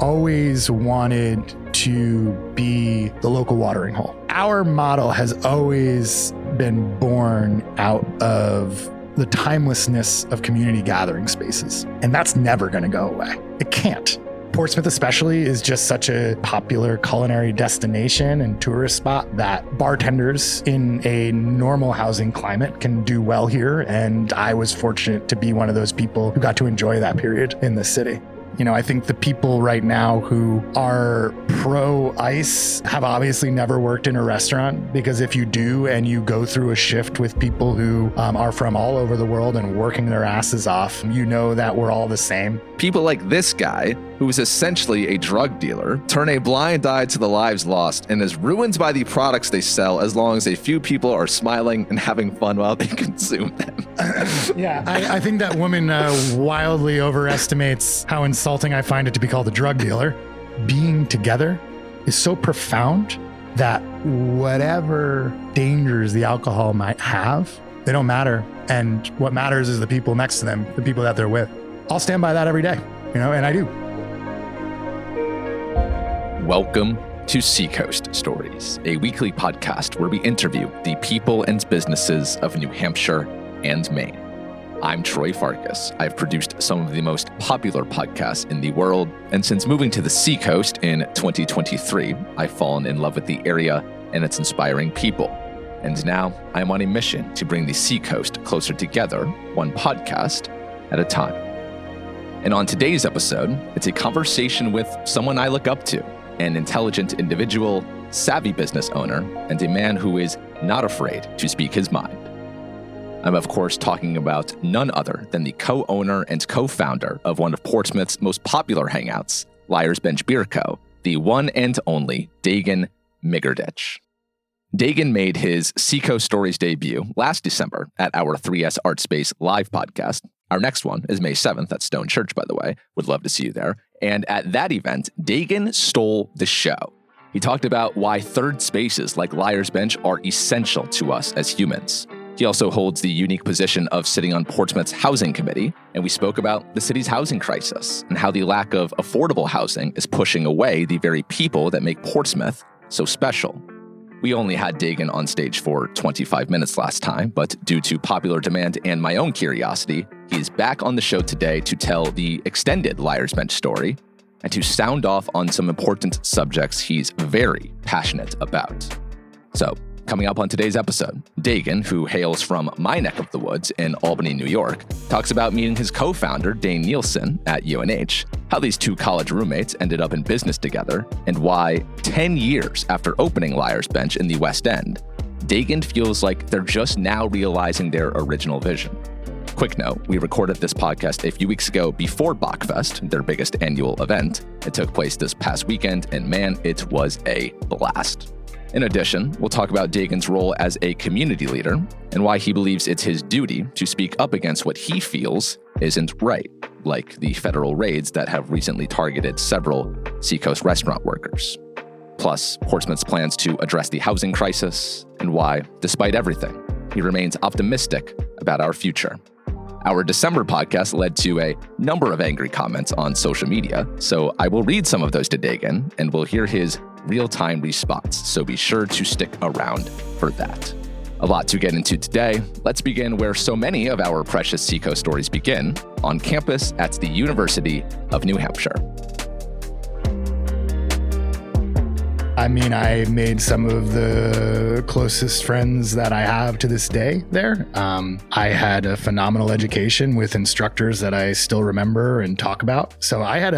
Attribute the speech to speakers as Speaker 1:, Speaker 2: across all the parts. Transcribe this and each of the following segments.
Speaker 1: always wanted to be the local watering hole. Our model has always been born out of the timelessness of community gathering spaces. And that's never going to go away. It can't. Portsmouth especially is just such a popular culinary destination and tourist spot that bartenders in a normal housing climate can do well here. And I was fortunate to be one of those people who got to enjoy that period in the city. You know, I think the people right now who are pro ICE have obviously never worked in a restaurant, because if you do and you go through a shift with people who are from all over the world and working their asses off, you know that we're all the same.
Speaker 2: People like this guy, who is essentially a drug dealer, turn a blind eye to the lives lost and is ruined by the products they sell as long as a few people are smiling and having fun while they consume them.
Speaker 1: Yeah, I think that woman wildly overestimates how insulting I find it to be called a drug dealer. Being together is so profound that whatever dangers the alcohol might have, they don't matter. And what matters is the people next to them, the people that they're with. I'll stand by that every day, and I do.
Speaker 2: Welcome to Seacoast Stories, a weekly podcast where we interview the people and businesses of New Hampshire and Maine. I'm Troy Farkas. I've produced some of the most popular podcasts in the world, and since moving to the Seacoast in 2023, I've fallen in love with the area and its inspiring people. And now I'm on a mission to bring the Seacoast closer together, one podcast at a time. And on today's episode, it's a conversation with someone I look up to, an intelligent individual, savvy business owner, and a man who is not afraid to speak his mind. I'm, of course, talking about none other than the co-owner and co-founder of one of Portsmouth's most popular hangouts, Liar's Bench Beer Co., the one and only Dagan Migirditch. Dagan made his Seacoast Stories debut last December at our 3S Art Space live podcast. Our next one is May 7th at Stone Church, by the way. Would love to see you there. And at that event, Dagan stole the show. He talked about why third spaces like Liar's Bench are essential to us as humans. He also holds the unique position of sitting on Portsmouth's housing committee, and we spoke about the city's housing crisis and how the lack of affordable housing is pushing away the very people that make Portsmouth so special. We only had Dagan on stage for 25 minutes last time, but due to popular demand and my own curiosity, he is back on the show today to tell the extended Liar's Bench story and to sound off on some important subjects he's very passionate about. So, coming up on today's episode, Dagan, who hails from my neck of the woods in Albany, New York, talks about meeting his co-founder, Dane Nielsen, at UNH, how these two college roommates ended up in business together, and why 10 years after opening Liar's Bench in the West End, Dagan feels like they're just now realizing their original vision. Quick note, we recorded this podcast a few weeks ago before Bachfest, their biggest annual event. It took place this past weekend, and man, it was a blast. In addition, we'll talk about Dagan's role as a community leader and why he believes it's his duty to speak up against what he feels isn't right, like the federal raids that have recently targeted several Seacoast restaurant workers. Plus, Portsmouth's plans to address the housing crisis and why, despite everything, he remains optimistic about our future. Our December podcast led to a number of angry comments on social media, so I will read some of those to Dagan and we'll hear his real-time response, so be sure to stick around for that. A lot to get into today. Let's begin where so many of our precious Seacoast stories begin, on campus at the University of New Hampshire.
Speaker 1: I mean, I made some of the closest friends that I have to this day there. I had a phenomenal education with instructors that I still remember and talk about. So I had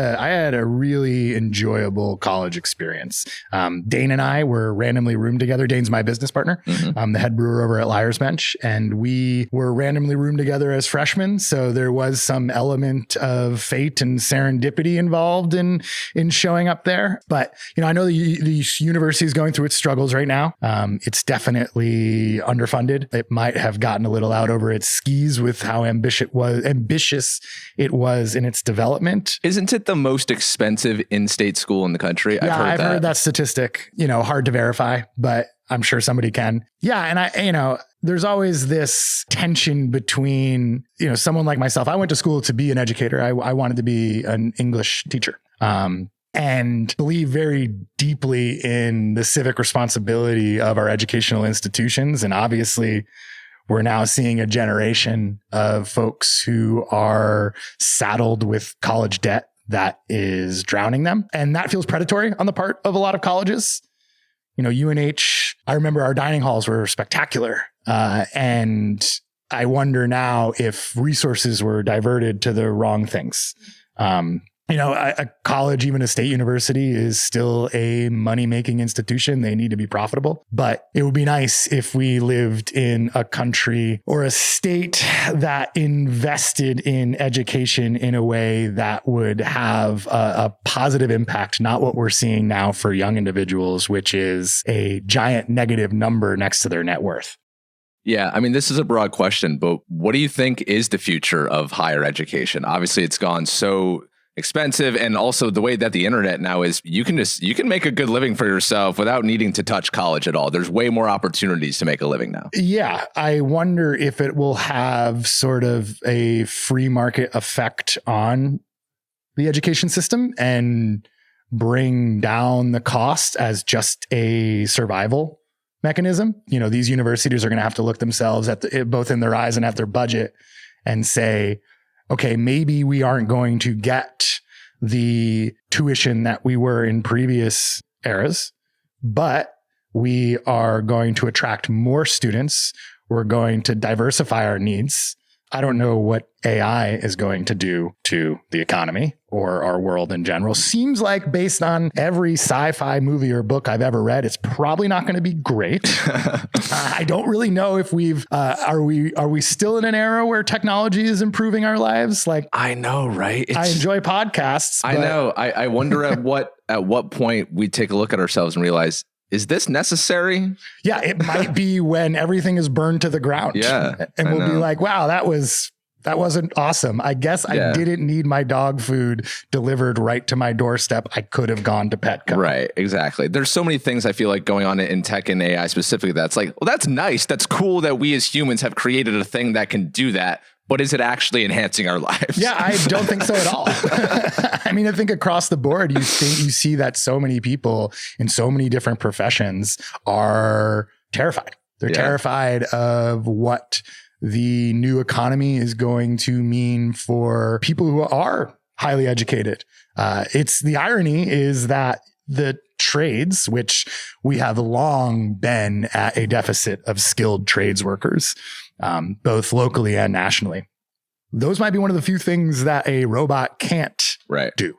Speaker 1: a really enjoyable college experience. Dane and I were randomly roomed together. Dane's my business partner, the head brewer over at Liar's Bench, and we were randomly roomed together as freshmen. So there was some element of fate and serendipity involved in showing up there. But I know the university is going through its struggles right now. It's definitely underfunded. It might have gotten a little out over its skis with how ambitious it was in its development.
Speaker 2: Isn't it the most expensive in-state school in the country?
Speaker 1: I've heard that statistic. Hard to verify, but I'm sure somebody can. Yeah, and there's always this tension between, someone like myself. I went to school to be an educator. I wanted to be an English teacher. and believe very deeply in the civic responsibility of our educational institutions. And obviously, we're now seeing a generation of folks who are saddled with college debt that is drowning them. And that feels predatory on the part of a lot of colleges. You know, UNH, I remember our dining halls were spectacular. And I wonder now if resources were diverted to the wrong things. A college, even a state university, is still a money-making institution. They need to be profitable. But it would be nice if we lived in a country or a state that invested in education in a way that would have a positive impact, not what we're seeing now for young individuals, which is a giant negative number next to their net worth.
Speaker 2: Yeah, I mean, this is a broad question, but what do you think is the future of higher education? Obviously, it's gone so expensive, and also the way that the internet now is, you can make a good living for yourself without needing to touch college at all. There's way more opportunities to make a living now.
Speaker 1: Yeah, I wonder if it will have sort of a free market effect on the education system and bring down the cost as just a survival mechanism. You know, these universities are going to have to look themselves at both in their eyes and at their budget and say, okay, maybe we aren't going to get the tuition that we were in previous eras, but we are going to attract more students. We're going to diversify our needs. I don't know what AI is going to do to the economy or our world in general. Seems like based on every sci-fi movie or book I've ever read, it's probably not going to be great. I don't really know if are we still in an era where technology is improving our lives? Like,
Speaker 2: I know, right?
Speaker 1: I enjoy podcasts.
Speaker 2: I know. I wonder at what point we take a look at ourselves and realize, is this necessary?
Speaker 1: Yeah, it might be when everything is burned to the ground.
Speaker 2: Yeah.
Speaker 1: And we'll be like, wow, that wasn't awesome. I guess I didn't need my dog food delivered right to my doorstep. I could have gone to Petco.
Speaker 2: Right, exactly. There's so many things I feel like going on in tech and AI specifically that's like, well, that's nice. That's cool that we as humans have created a thing that can do that. But is it actually enhancing our lives?
Speaker 1: Yeah, I don't think so at all. I mean, I think across the board, you see that so many people in so many different professions are terrified. They're terrified of what the new economy is going to mean for people who are highly educated. The irony is that the trades, which we have long been at a deficit of skilled trades workers, both locally and nationally. Those might be one of the few things that a robot can't do,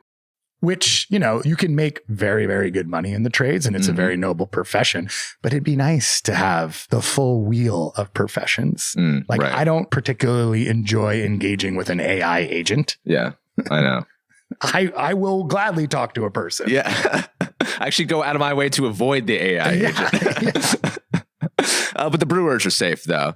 Speaker 1: which, you can make very, very good money in the trades, and it's a very noble profession, but it'd be nice to have the full wheel of professions. I don't particularly enjoy engaging with an AI agent.
Speaker 2: Yeah, I know.
Speaker 1: I will gladly talk to a person.
Speaker 2: Yeah. I actually go out of my way to avoid the AI agent. But the brewers are safe, though.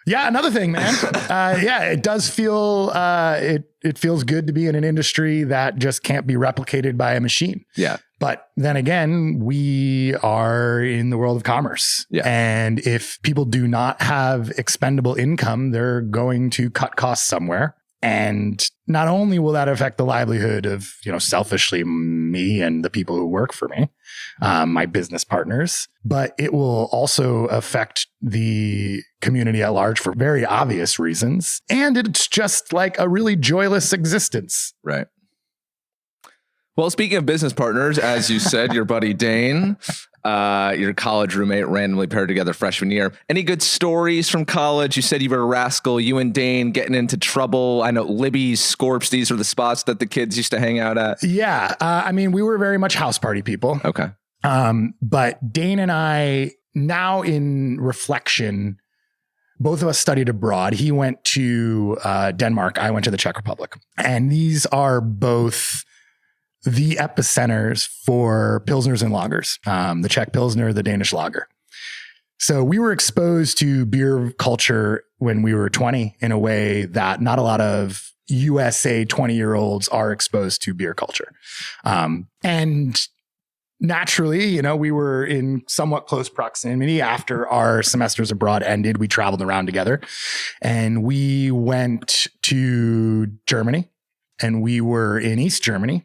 Speaker 1: Yeah, another thing, man. It does feel it feels good to be in an industry that just can't be replicated by a machine.
Speaker 2: Yeah.
Speaker 1: But then again, we are in the world of commerce.
Speaker 2: Yeah.
Speaker 1: And if people do not have expendable income, they're going to cut costs somewhere. And not only will that affect the livelihood of, selfishly me and the people who work for me, my business partners, but it will also affect the community at large for very obvious reasons. And it's just like a really joyless existence.
Speaker 2: Right. Well, speaking of business partners, as you said, your buddy Dane, your college roommate randomly paired together freshman year. Any good stories from college? You said you were a rascal. You and Dane getting into trouble. I know Libby's, Scorps, these are the spots that the kids used to hang out at.
Speaker 1: Yeah. We were very much house party people.
Speaker 2: Okay.
Speaker 1: But Dane and I, now in reflection, both of us studied abroad. He went to Denmark. I went to the Czech Republic. And these are both the epicenters for Pilsners and lagers, the Czech Pilsner, the Danish lager. So we were exposed to beer culture when we were 20 in a way that not a lot of USA 20-year-olds are exposed to beer culture. And naturally, we were in somewhat close proximity. After our semesters abroad ended, we traveled around together and we went to Germany, and we were in East Germany.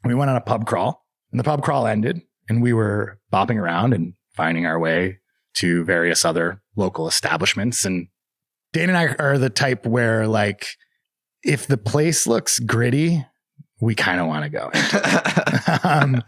Speaker 1: We went on a pub crawl, and the pub crawl ended, and we were bopping around and finding our way to various other local establishments. And Dane and I are the type where, like, if the place looks gritty, we kind of want to go into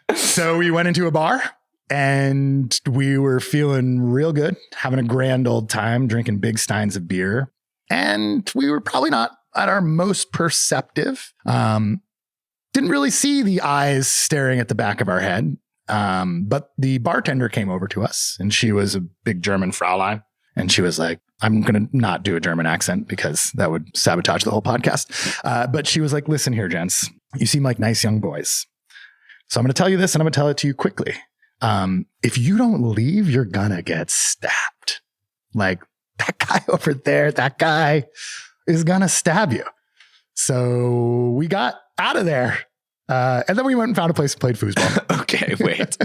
Speaker 1: it. So we went into a bar, and we were feeling real good, having a grand old time, drinking big steins of beer. And we were probably not at our most perceptive. Didn't really see the eyes staring at the back of our head. But the bartender came over to us, and she was a big German Fraulein. And she was like, I'm going to not do a German accent because that would sabotage the whole podcast. But she was like, listen here, gents, you seem like nice young boys. So I'm going to tell you this, and I'm going to tell it to you quickly. If you don't leave, you're going to get stabbed. Like, that guy over there, that guy is going to stab you. So we got out of there. And then we went and found a place and played foosball.
Speaker 2: Okay, wait.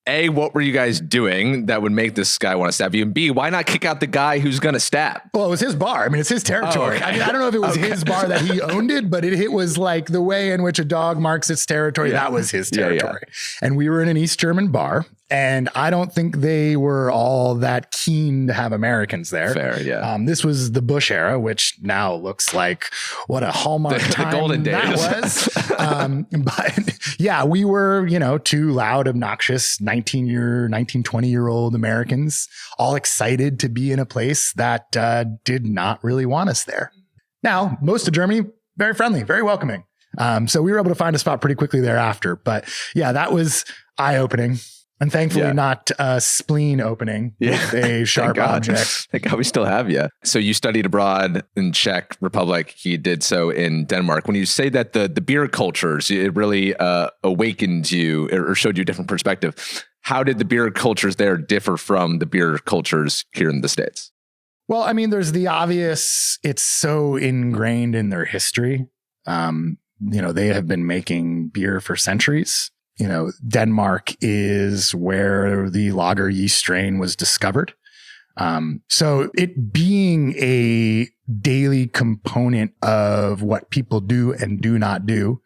Speaker 2: A, what were you guys doing that would make this guy want to stab you? And B, why not kick out the guy who's going to stab?
Speaker 1: Well, it was his bar. I mean, it's his territory.
Speaker 2: Oh, okay.
Speaker 1: I mean, I don't know if it was his bar that he owned it, but it was like the way in which a dog marks its territory. Yeah. That was his territory. Yeah. And we were in an East German bar, and I don't think they were all that keen to have Americans there.
Speaker 2: Fair, yeah.
Speaker 1: This was the Bush era, which now looks like what a hallmark time
Speaker 2: the golden days.
Speaker 1: That was. But yeah, we were, two loud, obnoxious 19, 20-year-old Americans, all excited to be in a place that did not really want us there. Now, most of Germany, very friendly, very welcoming. So we were able to find a spot pretty quickly thereafter. But yeah, that was eye-opening. And thankfully not spleen opening with a sharp object.
Speaker 2: Thank God we still have you. So you studied abroad in Czech Republic. He did so in Denmark. When you say that the beer cultures, it really awakened you or showed you a different perspective. How did the beer cultures there differ from the beer cultures here in the States?
Speaker 1: Well, I mean, there's the obvious, it's so ingrained in their history. They have been making beer for centuries. Denmark is where the lager yeast strain was discovered. So it being a daily component of what people do and do not do,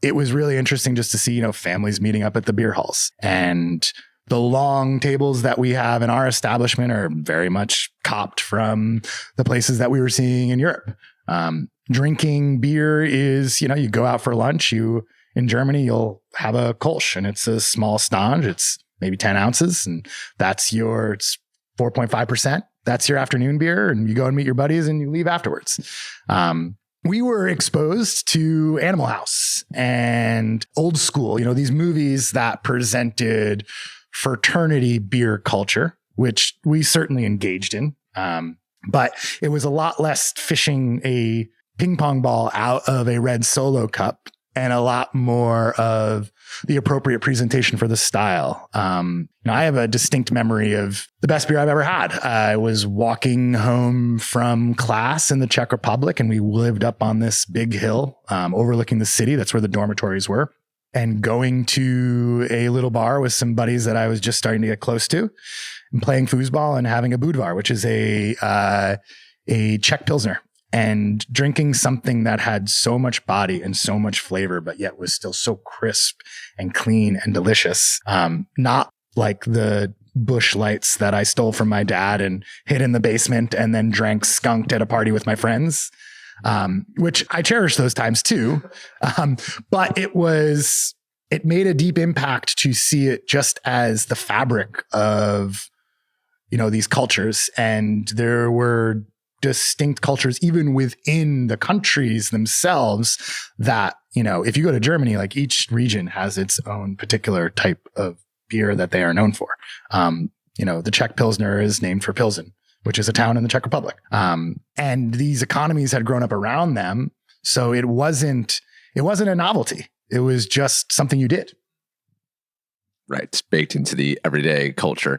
Speaker 1: it was really interesting just to see, families meeting up at the beer halls. And the long tables that we have in our establishment are very much copped from the places that we were seeing in Europe. Drinking beer is, you go out for lunch, in Germany, you'll have a Kolsch, and it's a small stange. It's maybe 10 ounces, and it's 4.5%. That's your afternoon beer, and you go and meet your buddies and you leave afterwards. We were exposed to Animal House and Old School, these movies that presented fraternity beer culture, which we certainly engaged in. But it was a lot less fishing a ping pong ball out of a red Solo cup and a lot more of the appropriate presentation for the style. I have a distinct memory of the best beer I've ever had. I was walking home from class in the Czech Republic, and we lived up on this big hill overlooking the city. That's where the dormitories were. And going to a little bar with some buddies that I was just starting to get close to, and playing foosball and having a budvar, which is a Czech Pilsner. And drinking something that had so much body and so much flavor, but yet was still so crisp and clean and delicious. Not like the Bush Lights that I stole from my dad and hid in the basement and then drank skunked at a party with my friends, which I cherish those times too. But it made a deep impact to see it just as the fabric of, these cultures. And there were distinct cultures even within the countries themselves that, if you go to Germany, like each region has its own particular type of beer that they are known for. The Czech Pilsner is named for Pilsen, which is a town in the Czech Republic. And these economies had grown up around them. So it wasn't a novelty. It was just something you did.
Speaker 2: Right. It's baked into the everyday culture.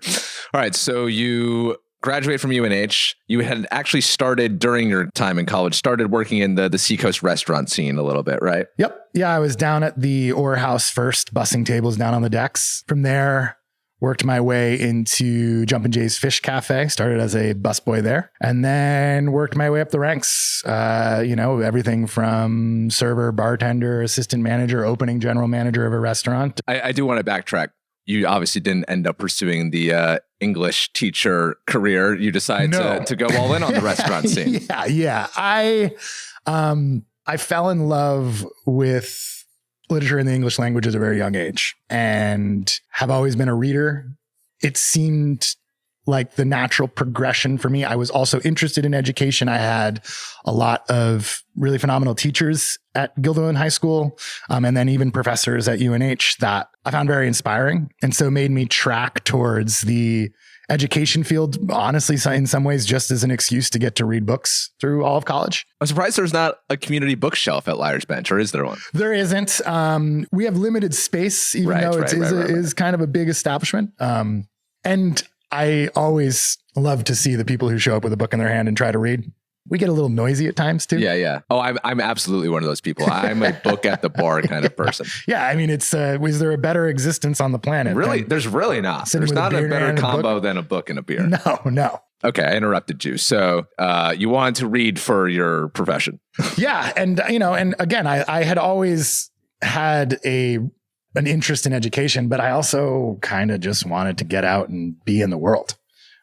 Speaker 2: All right. So you graduate from UNH. You had actually started during your time in college, started working in the Seacoast restaurant scene a little bit, right?
Speaker 1: Yep. Yeah. I was down at the Ore House first, bussing tables down on the decks. From there, worked my way into Jumpin' Jay's Fish Cafe, started as a busboy there, and then worked my way up the ranks. Everything from server, bartender, assistant manager, opening general manager of a restaurant.
Speaker 2: I do want to backtrack. You obviously didn't end up pursuing the English teacher career. You decided to go all in on the restaurant scene.
Speaker 1: Yeah. I fell in love with literature in the English language at a very young age and have always been a reader. It seemed like the natural progression for me. I was also interested in education. I had a lot of really phenomenal teachers at Guilderland High School, and then even professors at UNH that I found very inspiring. And so made me track towards the education field, honestly, in some ways, just as an excuse to get to read books through all of college.
Speaker 2: I'm surprised there's not a community bookshelf at Liar's Bench, or is there one?
Speaker 1: There isn't. We have limited space, even though it is kind of a big establishment. And I always love to see the people who show up with a book in their hand and try to read. We get a little noisy at times too.
Speaker 2: Yeah. Oh, I'm absolutely one of those people. I'm a book at the bar kind of person.
Speaker 1: Yeah. I mean, is there a better existence on the planet?
Speaker 2: Really? There's really not. There's not a better combo than a book and a beer.
Speaker 1: No. Okay.
Speaker 2: I interrupted you. So you wanted to read for your profession.
Speaker 1: Yeah. And, and again, I had always had an interest in education, but I also kind of just wanted to get out and be in the world.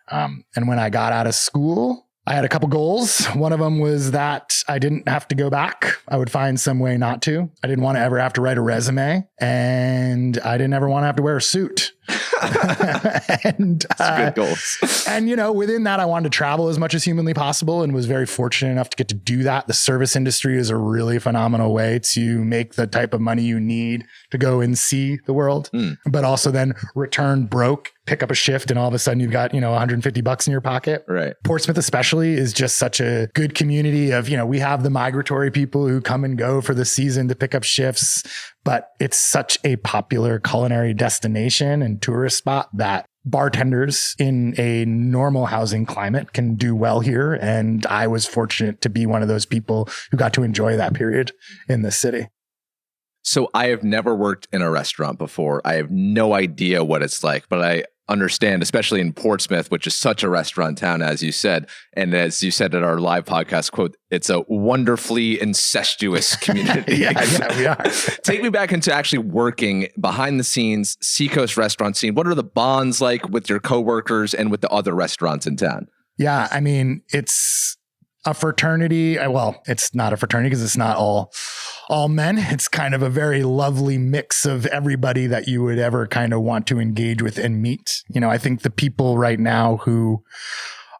Speaker 1: And when I got out of school, I had a couple goals. One of them was that I didn't have to go back. I would find some way not to. I didn't want to ever have to write a resume, and I didn't ever want to have to wear a suit. And
Speaker 2: good goals.
Speaker 1: And within that, I wanted to travel as much as humanly possible, and was very fortunate enough to get to do that. The service industry is a really phenomenal way to make the type of money you need to go and see the world, but also then return broke, pick up a shift, and all of a sudden you've got, $150 in your pocket.
Speaker 2: Right.
Speaker 1: Portsmouth especially is just such a good community of, we have the migratory people who come and go for the season to pick up shifts, but it's such a popular culinary destination and tourist spot that bartenders in a normal housing climate can do well here. And I was fortunate to be one of those people who got to enjoy that period in the city.
Speaker 2: So I have never worked in a restaurant before. I have no idea what it's like, but I understand, especially in Portsmouth, which is such a restaurant town, as you said. And as you said at our live podcast, quote, it's a wonderfully incestuous community.
Speaker 1: Yeah, we are.
Speaker 2: Take me back into actually working behind the scenes, Seacoast restaurant scene. What are the bonds like with your coworkers and with the other restaurants in town?
Speaker 1: Yeah, I mean, it's a fraternity. Well, it's not a fraternity because it's not all men. It's kind of a very lovely mix of everybody that you would ever kind of want to engage with and meet. I think the people right now who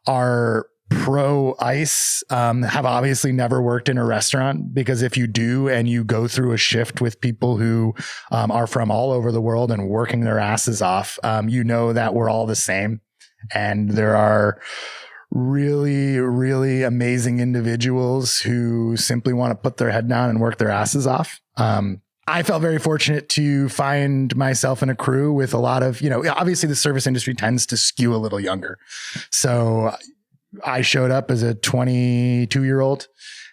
Speaker 1: are pro ICE have obviously never worked in a restaurant, because if you do and you go through a shift with people who are from all over the world and working their asses off, that we're all the same. And there are really, really amazing individuals who simply want to put their head down and work their asses off. I felt very fortunate to find myself in a crew with a lot of, obviously the service industry tends to skew a little younger. So I showed up as a 22-year-old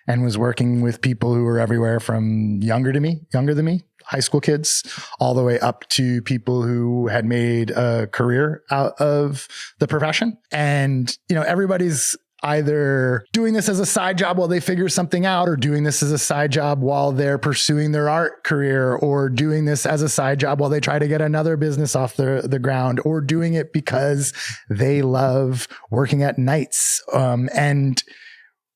Speaker 1: and was working with people who were everywhere from younger than me, high school kids, all the way up to people who had made a career out of the profession. And, everybody's either doing this as a side job while they figure something out, or doing this as a side job while they're pursuing their art career, or doing this as a side job while they try to get another business off the ground, or doing it because they love working at nights. And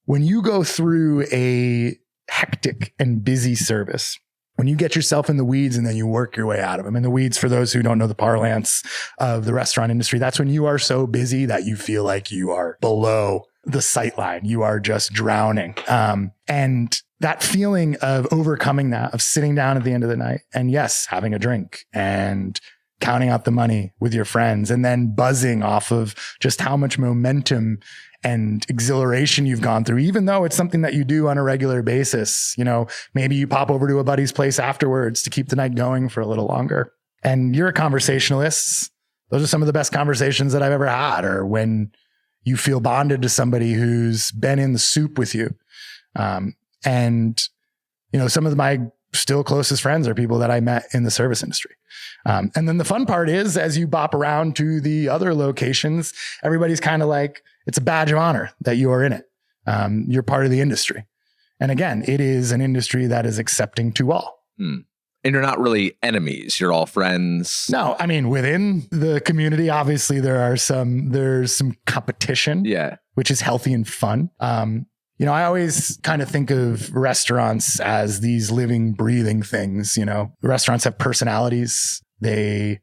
Speaker 1: when you go through a hectic and busy service, when you get yourself in the weeds and then you work your way out of them, and the weeds, for those who don't know the parlance of the restaurant industry, that's when you are so busy that you feel like you are below the sight line. You are just drowning. And that feeling of overcoming that, of sitting down at the end of the night and yes, having a drink and counting out the money with your friends, and then buzzing off of just how much momentum and exhilaration you've gone through, even though it's something that you do on a regular basis. Maybe you pop over to a buddy's place afterwards to keep the night going for a little longer. And you're a conversationalist. Those are some of the best conversations that I've ever had, or when you feel bonded to somebody who's been in the soup with you. And some of my still closest friends are people that I met in the service industry. And then the fun part is, as you bop around to the other locations, everybody's kind of like, it's a badge of honor that you are in it. You're part of the industry. And again, it is an industry that is accepting to all.
Speaker 2: And you're not really enemies. You're all friends.
Speaker 1: No, I mean, within the community, obviously there's some competition, which is healthy and fun. I always kind of think of restaurants as these living, breathing things. Restaurants have personalities. They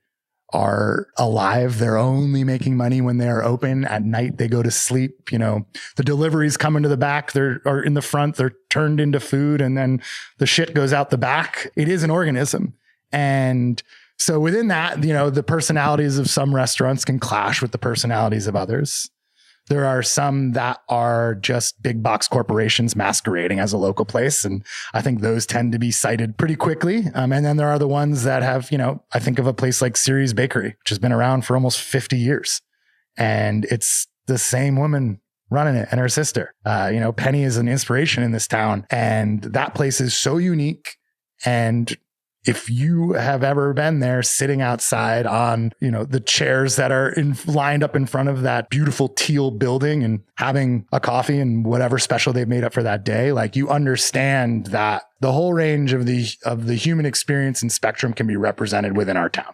Speaker 1: are alive. They're only making money when they're open. At night, they go to sleep. The deliveries come into the back. Or in the front. They're turned into food, and then the shit goes out the back. It is an organism. And so within that, the personalities of some restaurants can clash with the personalities of others. There are some that are just big box corporations masquerading as a local place. And I think those tend to be cited pretty quickly. And then there are the ones that have, I think of a place like I.C.E Bakery, which has been around for almost 50 years. And it's the same woman running it and her sister. Penny is an inspiration in this town. And that place is so unique. And if you have ever been there sitting outside on, the chairs that are lined up in front of that beautiful teal building and having a coffee and whatever special they've made up for that day, like you understand that the whole range of the human experience and spectrum can be represented within our town.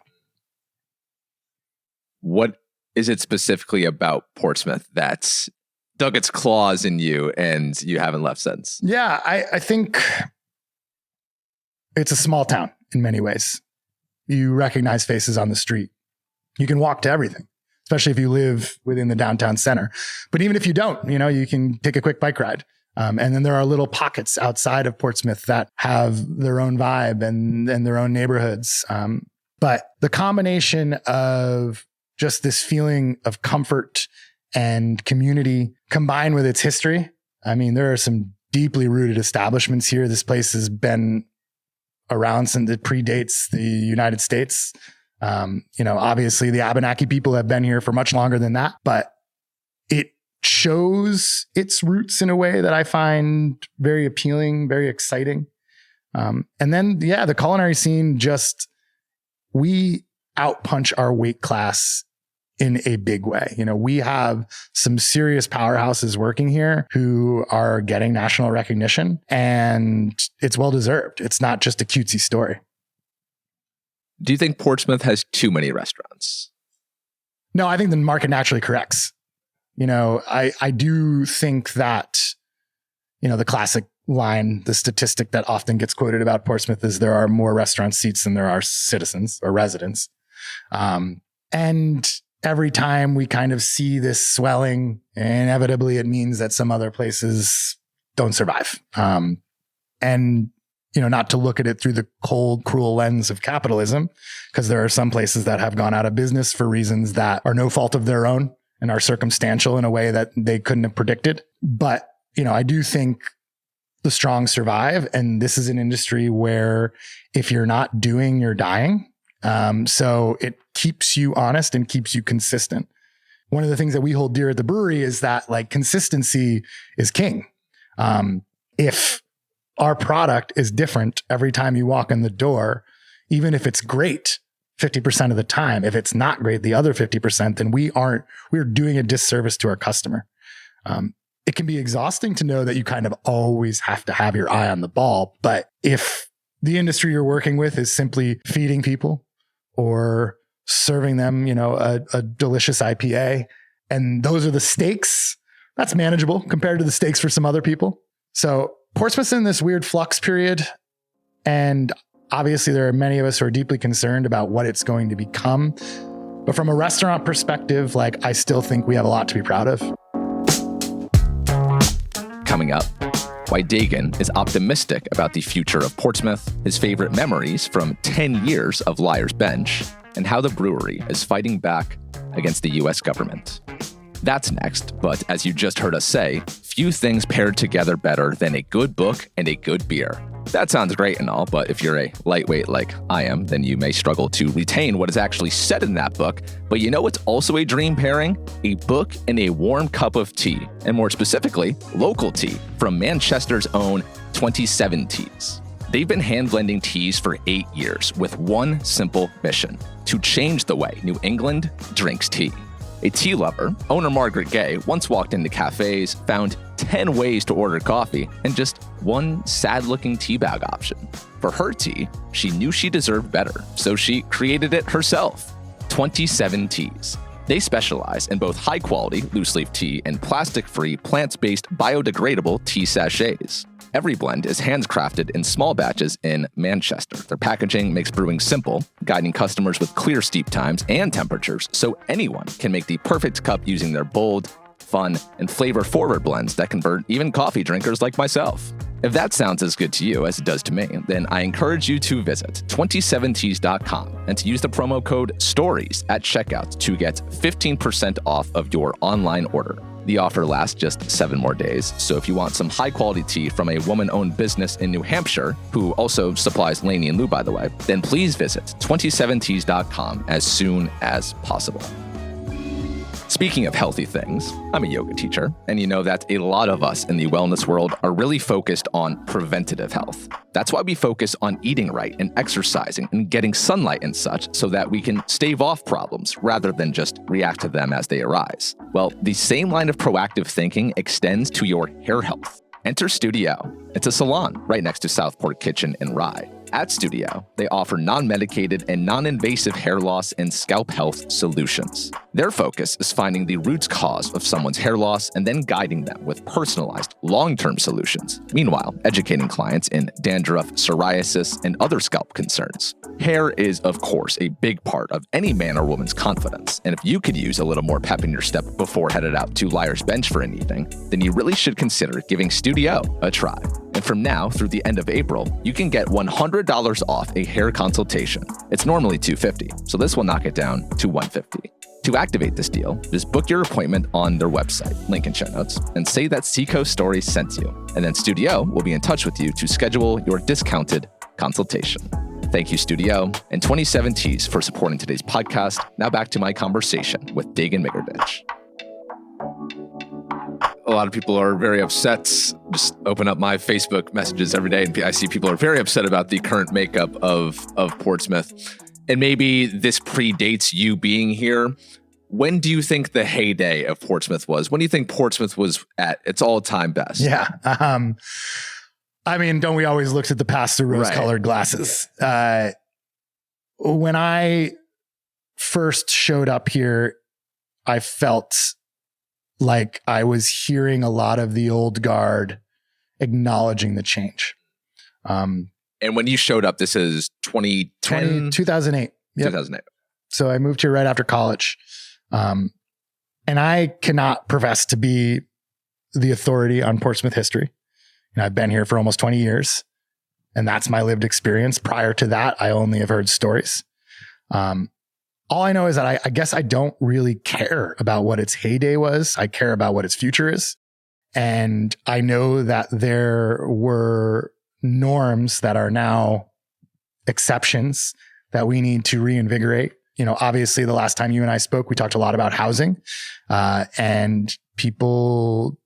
Speaker 2: What is it specifically about Portsmouth that's dug its claws in you and you haven't left since?
Speaker 1: Yeah, I think it's a small town in many ways. You recognize faces on the street. You can walk to everything, especially if you live within the downtown center. But even if you don't, you can take a quick bike ride. And then there are little pockets outside of Portsmouth that have their own vibe and their own neighborhoods. But the combination of just this feeling of comfort and community combined with its history. I mean, there are some deeply rooted establishments here. This place has been around since it predates the United States. Obviously the Abenaki people have been here for much longer than that, but it shows its roots in a way that I find very appealing, very exciting. And then, the culinary scene we outpunch our weight class in a big way. We have some serious powerhouses working here who are getting national recognition, and it's well-deserved. It's not just a cutesy story.
Speaker 2: Do you think Portsmouth has too many restaurants?
Speaker 1: No, I think the market naturally corrects. I do think that, the classic line, the statistic that often gets quoted about Portsmouth is there are more restaurant seats than there are citizens or residents. And every time we kind of see this swelling, inevitably it means that some other places don't survive. And, not to look at it through the cold, cruel lens of capitalism, because there are some places that have gone out of business for reasons that are no fault of their own and are circumstantial in a way that they couldn't have predicted. But, I do think the strong survive. And this is an industry where if you're not doing, you're dying. So it keeps you honest and keeps you consistent. One of the things that we hold dear at the brewery is that consistency is king. If our product is different every time you walk in the door, even if it's great 50% of the time, if it's not great the other 50%, then we're doing a disservice to our customer. It can be exhausting to know that you kind of always have to have your eye on the ball. But if the industry you're working with is simply feeding people or serving them, a delicious IPA, and those are the stakes, that's manageable compared to the stakes for some other people. So Portsmouth's in this weird flux period. And obviously there are many of us who are deeply concerned about what it's going to become. But from a restaurant perspective, I still think we have a lot to be proud of.
Speaker 2: Coming up, why Dagan is optimistic about the future of Portsmouth, his favorite memories from 10 years of Liar's Bench, and how the brewery is fighting back against the U.S. government. That's next, but as you just heard us say, few things paired together better than a good book and a good beer. That sounds great and all, but if you're a lightweight like I am, then you may struggle to retain what is actually said in that book. But you know what's also a dream pairing? A book and a warm cup of tea, and more specifically, local tea from Manchester's own 27 Teas. They've been hand blending teas for 8 years with one simple mission: to change the way New England drinks tea. A tea lover, owner Margaret Gay, once walked into cafes, found 10 ways to order coffee, and just one sad-looking tea bag option. For her tea, she knew she deserved better, so she created it herself. 27 Teas. They specialize in both high-quality loose-leaf tea and plastic-free, plant-based, biodegradable tea sachets. Every blend is handcrafted in small batches in Manchester. Their packaging makes brewing simple, guiding customers with clear steep times and temperatures so anyone can make the perfect cup using their bold, fun, and flavor-forward blends that convert even coffee drinkers like myself. If that sounds as good to you as it does to me, then I encourage you to visit 27teas.com and to use the promo code STORIES at checkout to get 15% off of your online order. The offer lasts just 7 more days, so if you want some high-quality tea from a woman-owned business in New Hampshire, who also supplies Laney and Lou, by the way, then please visit 27teas.com as soon as possible. Speaking of healthy things, I'm a yoga teacher, and you know that a lot of us in the wellness world are really focused on preventative health. That's why we focus on eating right and exercising and getting sunlight and such so that we can stave off problems rather than just react to them as they arise. Well, the same line of proactive thinking extends to your hair health. Enter Studiooh. It's a salon right next to Southport Kitchen in Rye. At Studiooh, they offer non-medicated and non-invasive hair loss and scalp health solutions. Their focus is finding the root cause of someone's hair loss and then guiding them with personalized, long-term solutions. Meanwhile, educating clients in dandruff, psoriasis, and other scalp concerns. Hair is, of course, a big part of any man or woman's confidence, and if you could use a little more pep in your step before headed out to Liar's Bench for anything, then you really should consider giving Studiooh a try. And from now through the end of April, you can get $100 off a hair consultation. It's normally $250, so this will knock it down to $150. To activate this deal, just book your appointment on their website, link in show notes, and say that Seacoast Stories sent you. And then Studiooh will be in touch with you to schedule your discounted consultation. Thank you, Studiooh, and 27 Teas for supporting today's podcast. Now back to my conversation with Dagan Migirditch. A lot of people are very upset. Just open up my Facebook messages every day, and I see people are very upset about the current makeup of Portsmouth. And maybe this predates you being here. When do you think the heyday of Portsmouth was? When do you think Portsmouth was at its all-time best?
Speaker 1: Yeah. I mean, don't we always look at the past through rose-colored glasses? When I first showed up here, I felt like I was hearing a lot of the old guard acknowledging the change.
Speaker 2: And when you showed up, this is 2010?
Speaker 1: 2008. Yep.
Speaker 2: 2008.
Speaker 1: So I moved here right after college. And I cannot profess to be the authority on Portsmouth history. And I've been here for almost 20 years, and that's my lived experience. Prior to that, I only have heard stories. All I know is that I guess I don't really care about what its heyday was. I care about what its future is. And I know that there were norms that are now exceptions that we need to reinvigorate. You know, obviously the last time you and I spoke, we talked a lot about housing, and people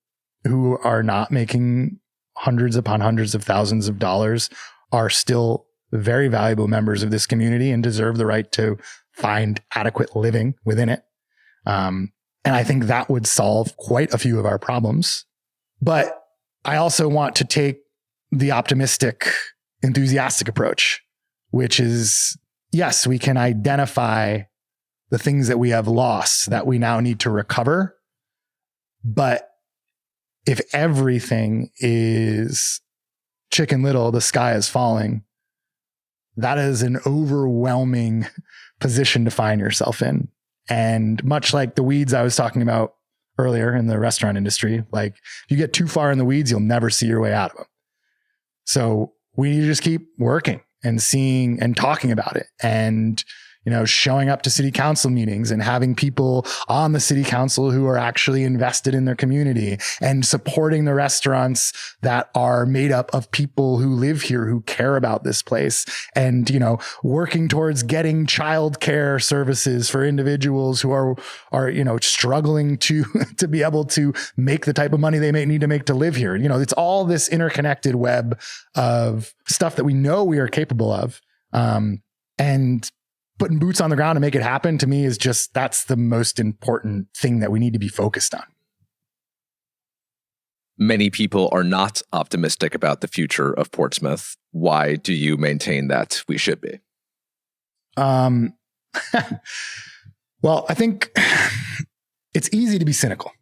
Speaker 1: who are not making hundreds upon hundreds of thousands of dollars are still very valuable members of this community and deserve the right to find adequate living within it. And I think that would solve quite a few of our problems. But I also want to take the optimistic, enthusiastic approach, which is, yes, we can identify the things that we have lost that we now need to recover. But if everything is Chicken Little, the sky is falling, that is an overwhelming position to find yourself in. And much like the weeds I was talking about earlier in the restaurant industry, like if you get too far in the weeds, you'll never see your way out of them. So we need to just keep working and seeing and talking about it. And, showing up to city council meetings and having people on the city council who are actually invested in their community and supporting the restaurants that are made up of people who live here, who care about this place, and, working towards getting childcare services for individuals who are struggling to be able to make the type of money they may need to make to live here. It's all this interconnected web of stuff that we know we are capable of. And putting boots on the ground to make it happen, to me, that's the most important thing that we need to be focused on.
Speaker 2: Many people are not optimistic about the future of Portsmouth. Why do you maintain that we should be?
Speaker 1: Well, I think it's easy to be cynical.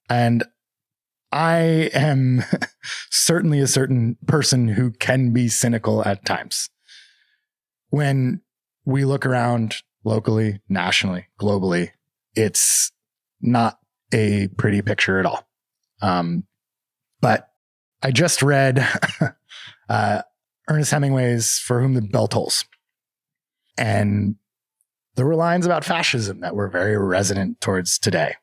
Speaker 1: And I am certainly a certain person who can be cynical at times. When we look around locally, nationally, globally, it's not a pretty picture at all. But I just read Ernest Hemingway's For Whom the Bell Tolls. And there were lines about fascism that were very resonant towards today.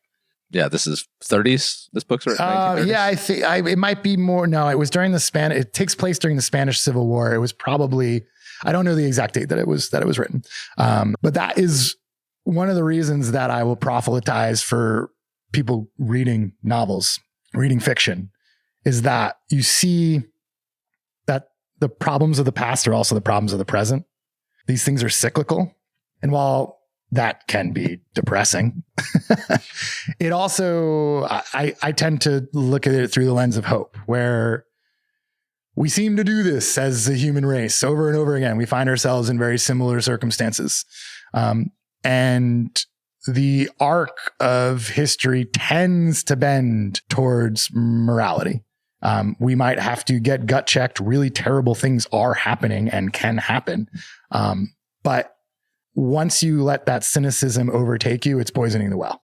Speaker 2: Yeah, this is 30s. This book's written.
Speaker 1: Yeah, I think it might be more. No, it was during it takes place during the Spanish Civil War. It was probably, I don't know the exact date that it was written. But that is one of the reasons that I will proselytize for people reading novels, reading fiction, is that you see that the problems of the past are also the problems of the present. These things are cyclical. And while that can be depressing, it also, I tend to look at it through the lens of hope, where we seem to do this as a human race over and over again. We find ourselves in very similar circumstances. And the arc of history tends to bend towards morality. We might have to get gut checked. Really terrible things are happening and can happen. But once you let that cynicism overtake you, it's poisoning the well.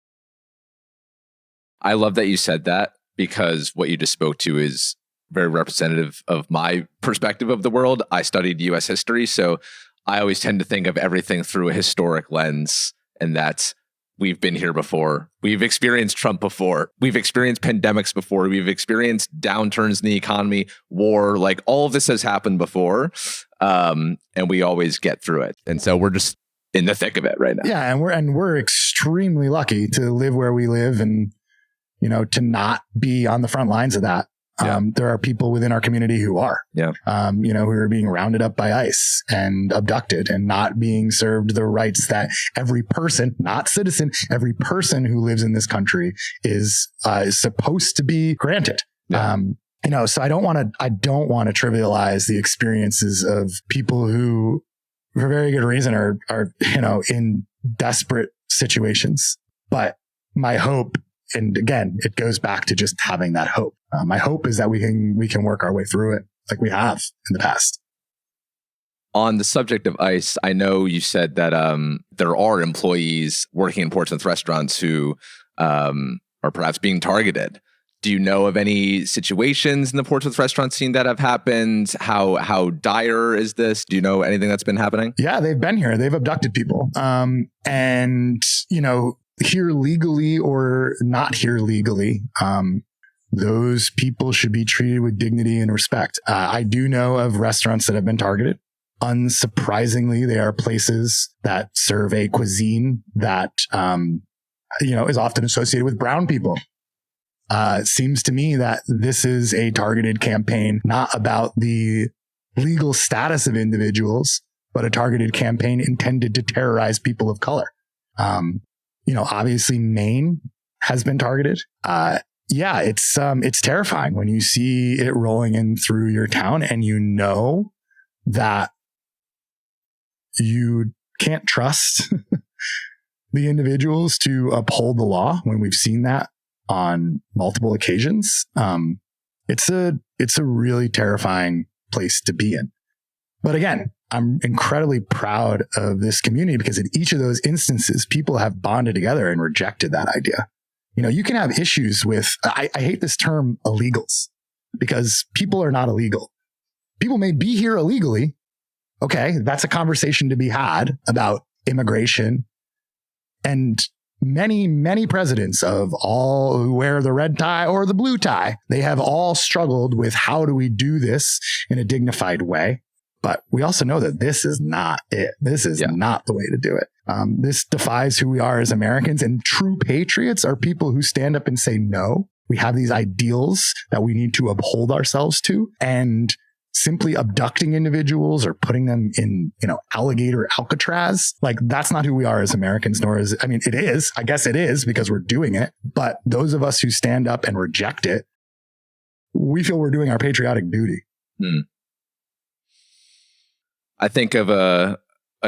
Speaker 2: I love that you said that, because what you just spoke to is very representative of my perspective of the world. I studied US history, so I always tend to think of everything through a historic lens, and that we've been here before. We've experienced Trump before. We've experienced pandemics before. We've experienced downturns in the economy, war, like all of this has happened before. And we always get through it. And so we're just in the thick of it right now.
Speaker 1: Yeah. And we're extremely lucky to live where we live and, to not be on the front lines of that.
Speaker 2: Yeah.
Speaker 1: There are people within our community who are,
Speaker 2: who
Speaker 1: are being rounded up by ICE and abducted and not being served the rights that every person, not citizen, every person who lives in this country is supposed to be granted.
Speaker 2: Yeah.
Speaker 1: So I don't want to trivialize the experiences of people who, for very good reason, are in desperate situations. But my hope, and again, it goes back to just having that hope. My hope is that we can work our way through it like we have in the past.
Speaker 2: On the subject of ICE, I know you said that there are employees working in Portsmouth restaurants who are perhaps being targeted. Do you know of any situations in the Portsmouth restaurant scene that have happened? How dire is this? Do you know anything that's been happening?
Speaker 1: Yeah, they've been here. They've abducted people. Here legally or not here legally, those people should be treated with dignity and respect. I do know of restaurants that have been targeted. Unsurprisingly, they are places that serve a cuisine that, is often associated with brown people. It seems to me that this is a targeted campaign, not about the legal status of individuals, but a targeted campaign intended to terrorize people of color. Obviously Maine has been targeted. It's terrifying when you see it rolling in through your town and you know that you can't trust the individuals to uphold the law when we've seen that on multiple occasions. It's a really terrifying place to be in. But again, I'm incredibly proud of this community because in each of those instances, people have bonded together and rejected that idea. You can have issues with, I hate this term illegals, because people are not illegal. People may be here illegally. Okay. That's a conversation to be had about immigration, and many presidents of all who wear the red tie or the blue tie, they have all struggled with how do we do this in a dignified way. But we also know that this is not it. This is not the way to do it. This defies who we are as Americans, and true patriots are people who stand up and say, no, we have these ideals that we need to uphold ourselves to, and simply abducting individuals or putting them in, alligator Alcatraz, like that's not who we are as Americans, nor is, it is, I guess it is because we're doing it. But those of us who stand up and reject it, we feel we're doing our patriotic duty.
Speaker 2: I think of a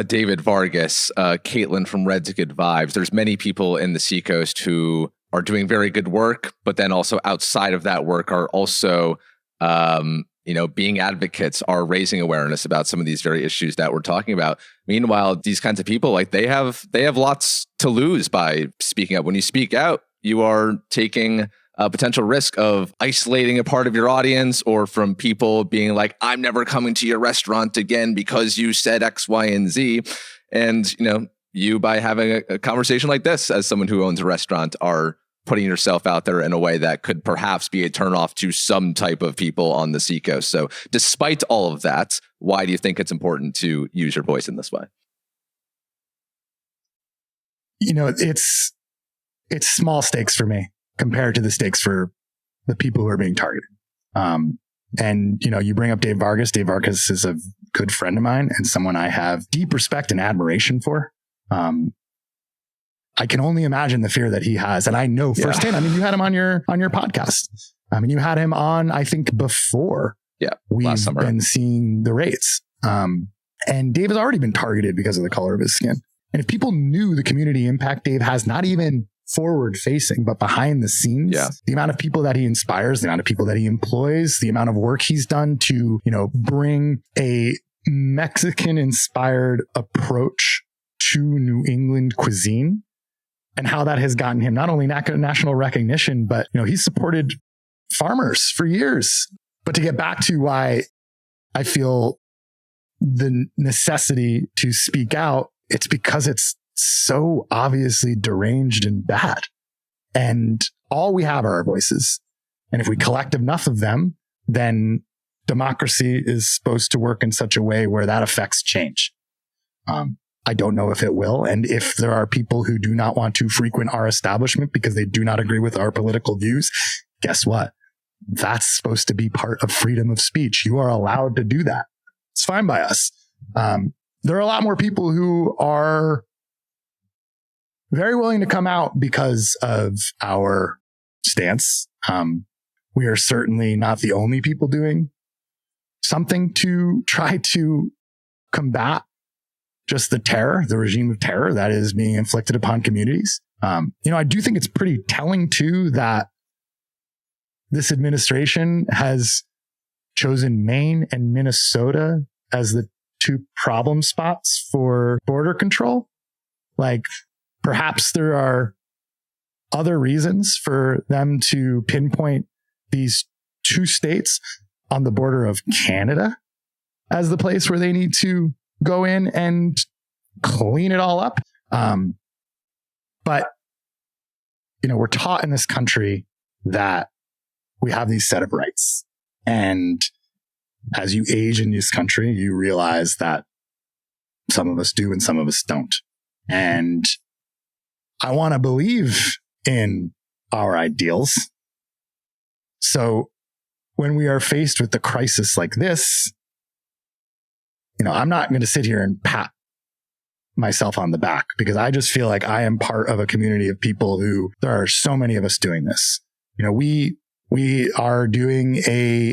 Speaker 2: David Vargas, Caitlin from Red's Good Vibes. There's many people in the Seacoast who are doing very good work, but then also outside of that work are also, being advocates, are raising awareness about some of these very issues that we're talking about. Meanwhile, these kinds of people, like they have lots to lose by speaking up. When you speak out, you are taking a potential risk of isolating a part of your audience, or from people being like, I'm never coming to your restaurant again because you said X, Y, and Z. And, you, by having a conversation like this, as someone who owns a restaurant, are putting yourself out there in a way that could perhaps be a turnoff to some type of people on the Seacoast. So despite all of that, why do you think it's important to use your voice in this way?
Speaker 1: It's small stakes for me compared to the stakes for the people who are being targeted. And you bring up Dave Vargas. Dave Vargas is a good friend of mine and someone I have deep respect and admiration for. I can only imagine the fear that he has. And I know firsthand, you had him on your podcast. You had him on, I think, before we've been seeing the rates. And Dave has already been targeted because of the color of his skin. And if people knew the community impact Dave has, not even forward facing, but behind the scenes, the amount of people that he inspires, the amount of people that he employs, the amount of work he's done to, bring a Mexican inspired approach to New England cuisine, and how that has gotten him not only national recognition, but, he's supported farmers for years. But to get back to why I feel the necessity to speak out, it's because it's so obviously deranged and bad. And all we have are our voices. And if we collect enough of them, then democracy is supposed to work in such a way where that affects change. I don't know if it will. And if there are people who do not want to frequent our establishment because they do not agree with our political views, guess what? That's supposed to be part of freedom of speech. You are allowed to do that. It's fine by us. There are a lot more people who are very willing to come out because of our stance. We are certainly not the only people doing something to try to combat just the regime of terror that is being inflicted upon communities. I do think it's pretty telling too that this administration has chosen Maine and Minnesota as the two problem spots for border control. Like, perhaps there are other reasons for them to pinpoint these two states on the border of Canada as the place where they need to go in and clean it all up. But, we're taught in this country that we have these set of rights. And as you age in this country, you realize that some of us do and some of us don't. And I want to believe in our ideals. So when we are faced with a crisis like this, I'm not going to sit here and pat myself on the back, because I just feel like I am part of a community of people who, there are so many of us doing this. We are doing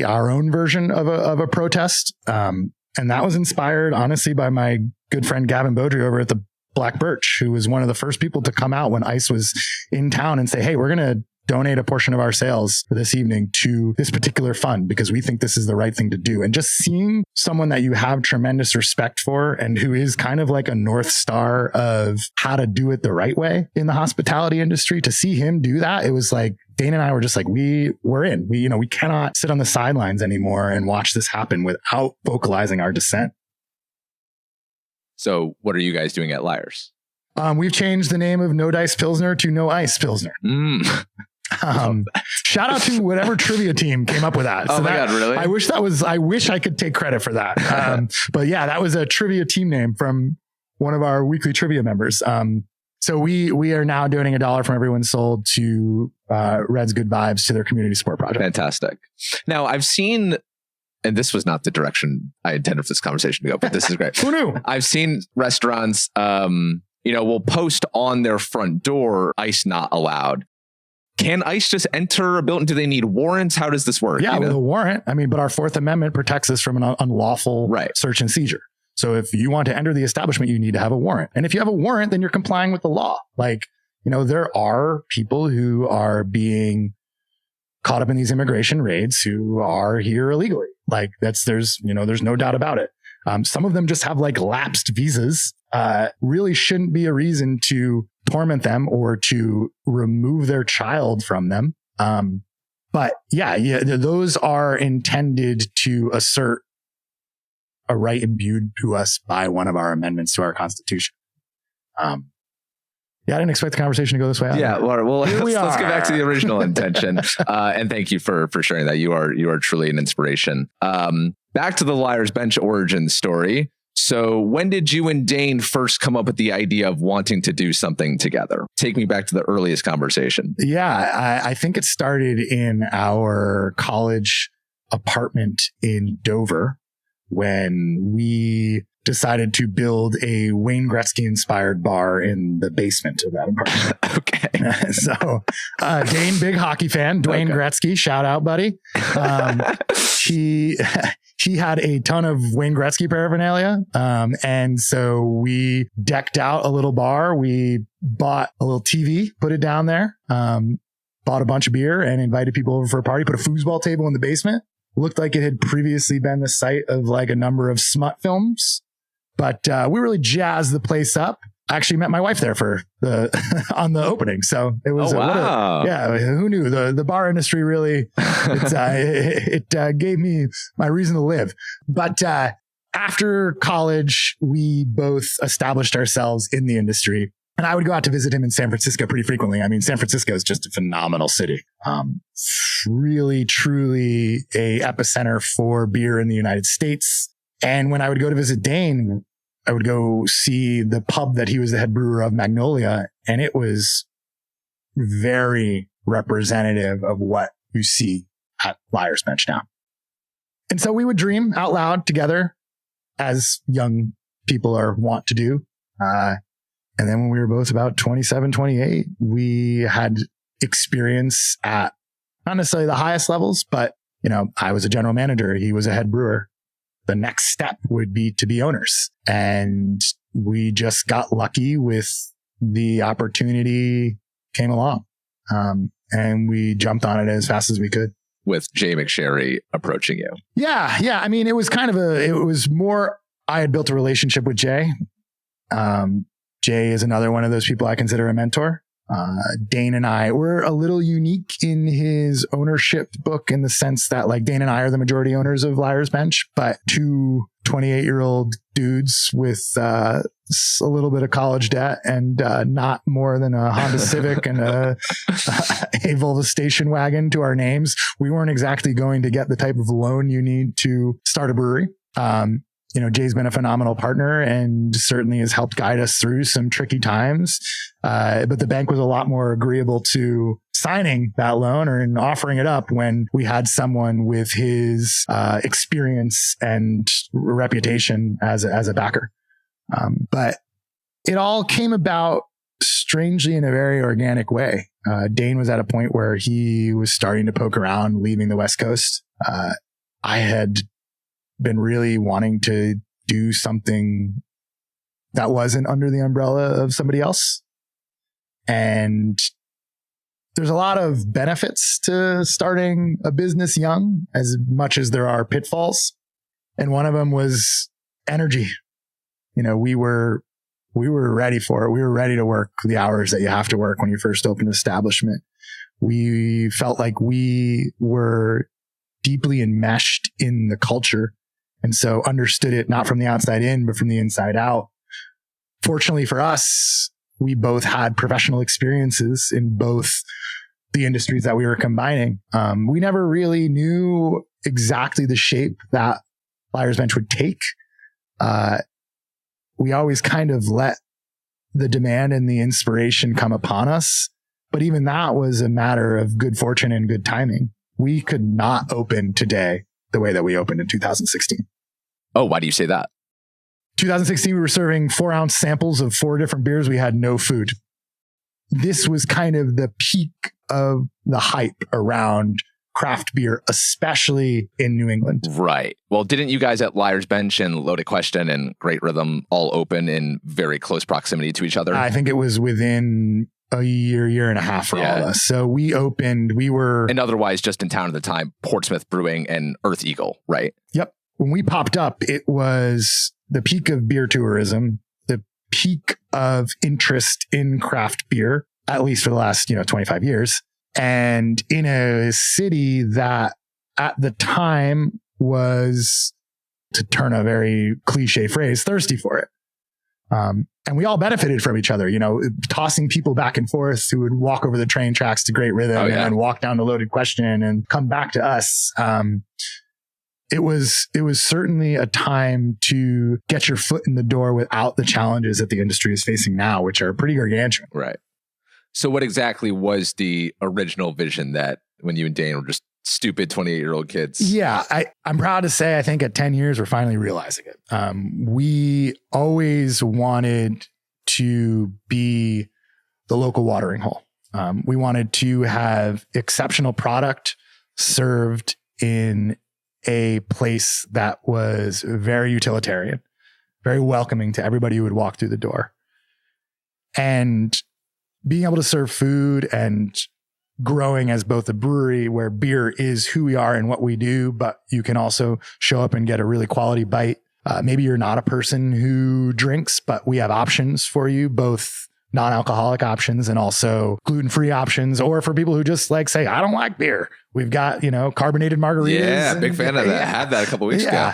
Speaker 1: our own version of a protest. And that was inspired, honestly, by my good friend Gavin Beaudry over at the Black Birch, who was one of the first people to come out when ICE was in town and say, hey, we're going to donate a portion of our sales for this evening to this particular fund because we think this is the right thing to do. And just seeing someone that you have tremendous respect for and who is kind of like a North Star of how to do it the right way in the hospitality industry, to see him do that, it was like, Dane and I were just like, we're in. We cannot sit on the sidelines anymore and watch this happen without vocalizing our dissent.
Speaker 2: So what are you guys doing at Liars?
Speaker 1: We've changed the name of No Dice Pilsner to No Ice Pilsner. Shout out to whatever trivia team came up with that.
Speaker 2: Oh my God, really?
Speaker 1: I wish I could take credit for that. But yeah, that was a trivia team name from one of our weekly trivia members. So we are now donating $1 from everyone sold to Red's Good Vibes to their community support project.
Speaker 2: Fantastic. Now I've seen, and this was not the direction I intended for this conversation to go, but this is great.
Speaker 1: Who knew?
Speaker 2: I've seen restaurants, will post on their front door, ice not allowed. Can ICE just enter a building? Do they need warrants? How does this work?
Speaker 1: Yeah, with a warrant. I mean, but our Fourth Amendment protects us from an unlawful search and seizure. So if you want to enter the establishment, you need to have a warrant. And if you have a warrant, then you're complying with the law. There are people who are being caught up in these immigration raids who are here illegally. There's no doubt about it. Some of them just have lapsed visas. Really shouldn't be a reason to torment them or to remove their child from them. But those are intended to assert a right imbued to us by one of our amendments to our Constitution. I didn't expect the conversation to go this way.
Speaker 2: Yeah, well, let's get back to the original intention. And thank you for sharing that. You are truly an inspiration. Back to the Liar's Bench origin story. So when did you and Dane first come up with the idea of wanting to do something together? Take me back to the earliest conversation.
Speaker 1: Yeah, I think it started in our college apartment in Dover when we decided to build a Wayne Gretzky inspired bar in the basement of that apartment.
Speaker 2: Okay.
Speaker 1: So Dane, big hockey fan, Dwayne Gretzky, shout out, buddy. He had a ton of Wayne Gretzky paraphernalia. And so we decked out a little bar. We bought a little TV, put it down there, bought a bunch of beer and invited people over for a party, put a foosball table in the basement. Looked like it had previously been the site of a number of smut films, but we really jazzed the place up. I actually met my wife there on the opeting. So it was, who knew the bar industry really, it gave me my reason to live. But after college, we both established ourselves in the industry. And I would go out to visit him in San Francisco pretty frequently. I mean, San Francisco is just a phenomenal city. Really, truly a epicenter for beer in the United States. And when I would go to visit Dane, I would go see the pub that he was the head brewer of, Magnolia. And it was very representative of what you see at Liar's Bench now. And so we would dream out loud together as young people are wont to do. And then when we were both about 27, 28, we had experience at not necessarily the highest levels, but, I was a general manager. He was a head brewer. The next step would be to be owners. And we just got lucky with the opportunity came along. And we jumped on it as fast as we could.
Speaker 2: With Jay McSherry approaching you.
Speaker 1: Yeah. I mean, it was more, I had built a relationship with Jay. Jay is another one of those people I consider a mentor. Dane and I were a little unique in his ownership book in the sense that Dane and I are the majority owners of Liar's Bench, but two 28-year-old dudes with a little bit of college debt and not more than a Honda Civic and a Volvo station wagon to our names. We weren't exactly going to get the type of loan you need to start a brewery. Jay's been a phenomenal partner and certainly has helped guide us through some tricky times. But the bank was a lot more agreeable to signing that loan or in offering it up when we had someone with his experience and reputation as a backer. But it all came about strangely in a very organic way. Dane was at a point where he was starting to poke around leaving the West Coast. I had been really wanting to do something that wasn't under the umbrella of somebody else. And there's a lot of benefits to starting a business young, as much as there are pitfalls. And one of them was energy. We were ready for it. We were ready to work the hours that you have to work when you first open an establishment. We felt like we were deeply enmeshed in the culture. And so understood it not from the outside in, but from the inside out. fortunately for us, we both had professional experiences in both the industries that we were combining. We never really knew exactly the shape that Liar's Bench would take. We always kind of let the demand and the inspiration come upon us. But even that was a matter of good fortune and good timing. We could not open today the way that we opened in 2016.
Speaker 2: Oh, why do you say that?
Speaker 1: 2016, we were serving 4-ounce samples of 4 different beers. We had no food. This was kind of the peak of the hype around craft beer, especially in New England.
Speaker 2: Right. Well, didn't you guys at Liar's Bench and Loaded Question and Great Rhythm all open in very close proximity to each other?
Speaker 1: I think it was within a year and a half for all of us. So we opened, and
Speaker 2: otherwise just in town at the time, Portsmouth Brewing and Earth Eagle, right?
Speaker 1: Yep. When we popped up, it was the peak of beer tourism, the peak of interest in craft beer, at least for the last, 25 years. And in a city that at the time was, to turn a very cliche phrase, thirsty for it. And we all benefited from each other, tossing people back and forth who would walk over the train tracks to Great Rhythm and then walk down to Loaded Question and come back to us. It was certainly a time to get your foot in the door without the challenges that the industry is facing now, which are pretty gargantuan.
Speaker 2: Right. So what exactly was the original vision that when you and Dane were just stupid 28-year-old kids?
Speaker 1: Yeah, I'm proud to say I think at 10 years, we're finally realizing it. We always wanted to be the local watering hole. We wanted to have exceptional product served in a place that was very utilitarian, very welcoming to everybody who would walk through the door. And being able to serve food and growing as both a brewery where beer is who we are and what we do, but you can also show up and get a really quality bite. Maybe you're not a person who drinks, but we have options for you, both non-alcoholic options and also gluten-free options, or for people who just say, I don't like beer. We've got, carbonated margaritas.
Speaker 2: Yeah, big fan of that. I had that a couple of weeks ago.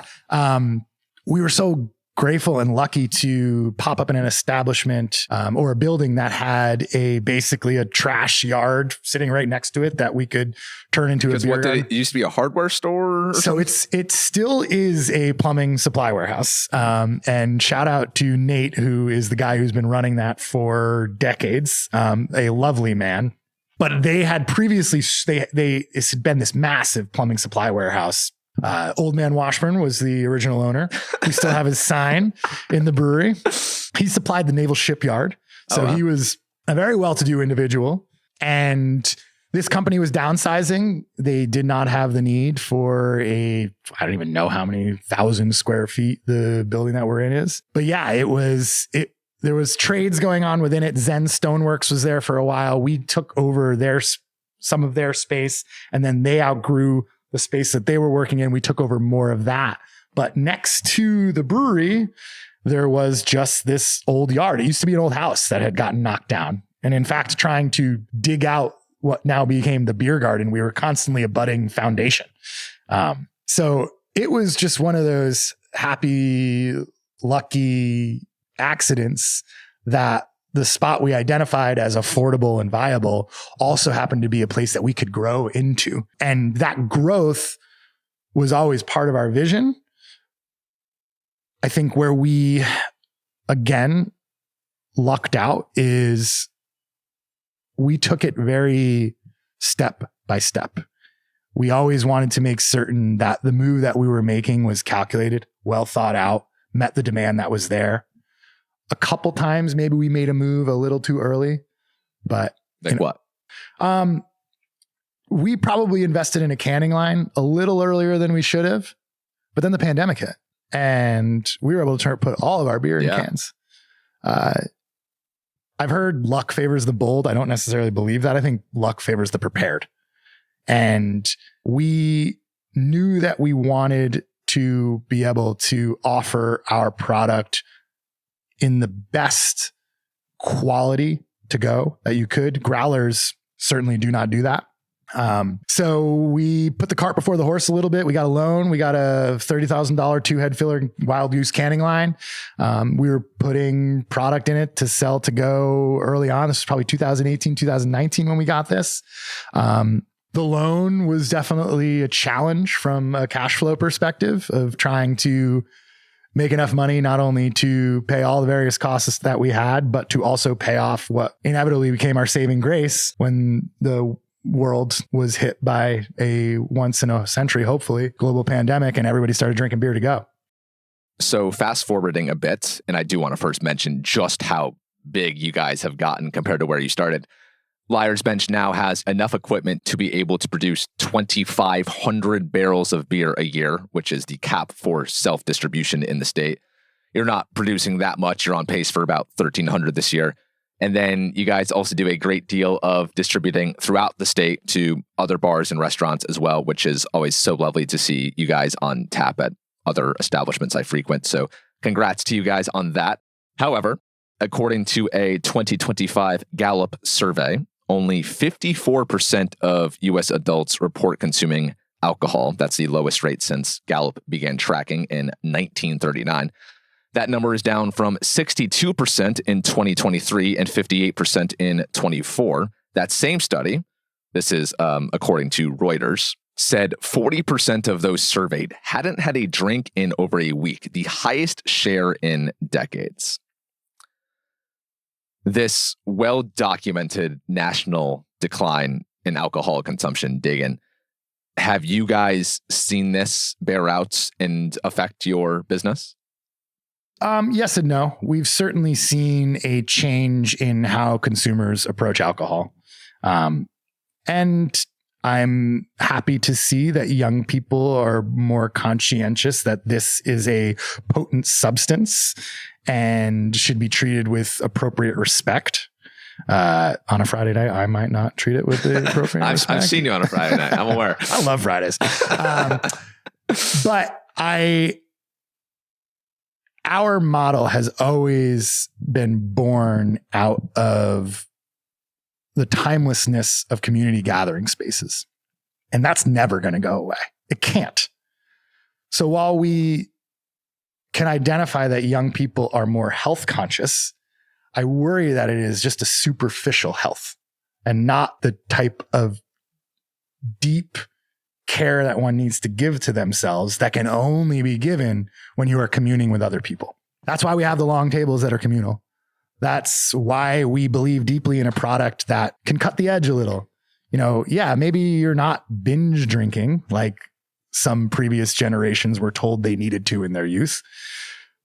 Speaker 1: We were so grateful and lucky to pop up in an establishment or a building that had basically a trash yard sitting right next to it that we could turn into a beer garden.
Speaker 2: It used to be a hardware store?
Speaker 1: So it still is a plumbing supply warehouse. And shout out to Nate, who is the guy who's been running that for decades. A lovely man. But they had previously, it had been this massive plumbing supply warehouse. Old Man Washburn was the original owner. We still have his sign in the brewery. He supplied the naval shipyard. So he was a very well-to-do individual. And this company was downsizing. They did not have the need for I don't even know how many 1,000 square feet the building that we're in is. But yeah, there was trades going on within it. Zen Stoneworks was there for a while. We took over some of their space, and then they outgrew the space that they were working in. We took over more of that. But next to the brewery, there was just this old yard. It used to be an old house that had gotten knocked down. And in fact, trying to dig out what now became the beer garden, we were constantly a budding foundation. So it was just one of those happy, lucky accidents that the spot we identified as affordable and viable also happened to be a place that we could grow into. And that growth was always part of our vision. I think where we, again, lucked out is we took it very step by step. We always wanted to make certain that the move that we were making was calculated, well thought out, met the demand that was there. A couple times, maybe we made a move a little too early, but
Speaker 2: what?
Speaker 1: We probably invested in a canning line a little earlier than we should have, but then the pandemic hit and we were able to put all of our beer in cans. I've heard luck favors the bold. I don't necessarily believe that. I think luck favors the prepared. And we knew that we wanted to be able to offer our product in the best quality to go that you could. Growlers certainly do not do that. So we put the cart before the horse a little bit. We got a loan. We got a $30,000 2-head filler wild goose canning line. We were putting product in it to sell to go early on. This was probably 2018, 2019 when we got this. The loan was definitely a challenge from a cash flow perspective of trying to make enough money, not only to pay all the various costs that we had, but to also pay off what inevitably became our saving grace when the world was hit by a once in a century, hopefully, global pandemic, and everybody started drinking beer to go.
Speaker 2: So fast forwarding a bit, and I do want to first mention just how big you guys have gotten compared to where you started. Liar's Bench now has enough equipment to be able to produce 2,500 barrels of beer a year, which is the cap for self-distribution in the state. You're not producing that much. You're on pace for about 1,300 this year. And then you guys also do a great deal of distributing throughout the state to other bars and restaurants as well, which is always so lovely to see you guys on tap at other establishments I frequent. So congrats to you guys on that. However, according to a 2025 Gallup survey, only 54% of U.S. adults report consuming alcohol. That's the lowest rate since Gallup began tracking in 1939. That number is down from 62% in 2023 and 58% in 24. That same study, this is according to Reuters, said 40% of those surveyed hadn't had a drink in over a week, the highest share in decades. This well-documented national decline in alcohol consumption, Dagan, have you guys seen this bear out and affect your business?
Speaker 1: Yes and no. We've certainly seen a change in how consumers approach alcohol. And I'm happy to see that young people are more conscientious that this is a potent substance and should be treated with appropriate respect. On a Friday night, I might not treat it with the appropriate respect.
Speaker 2: I've seen you on a Friday night. I'm aware.
Speaker 1: I love Fridays. But our model has always been born out of the timelessness of community gathering spaces. And that's never going to go away. It can't. So while we can identify that young people are more health conscious, I worry that it is just a superficial health and not the type of deep care that one needs to give to themselves that can only be given when you are communing with other people. That's why we have the long tables that are communal. That's why we believe deeply in a product that can cut the edge a little. You know, yeah, maybe you're not binge drinking like some previous generations were told they needed to in their youth,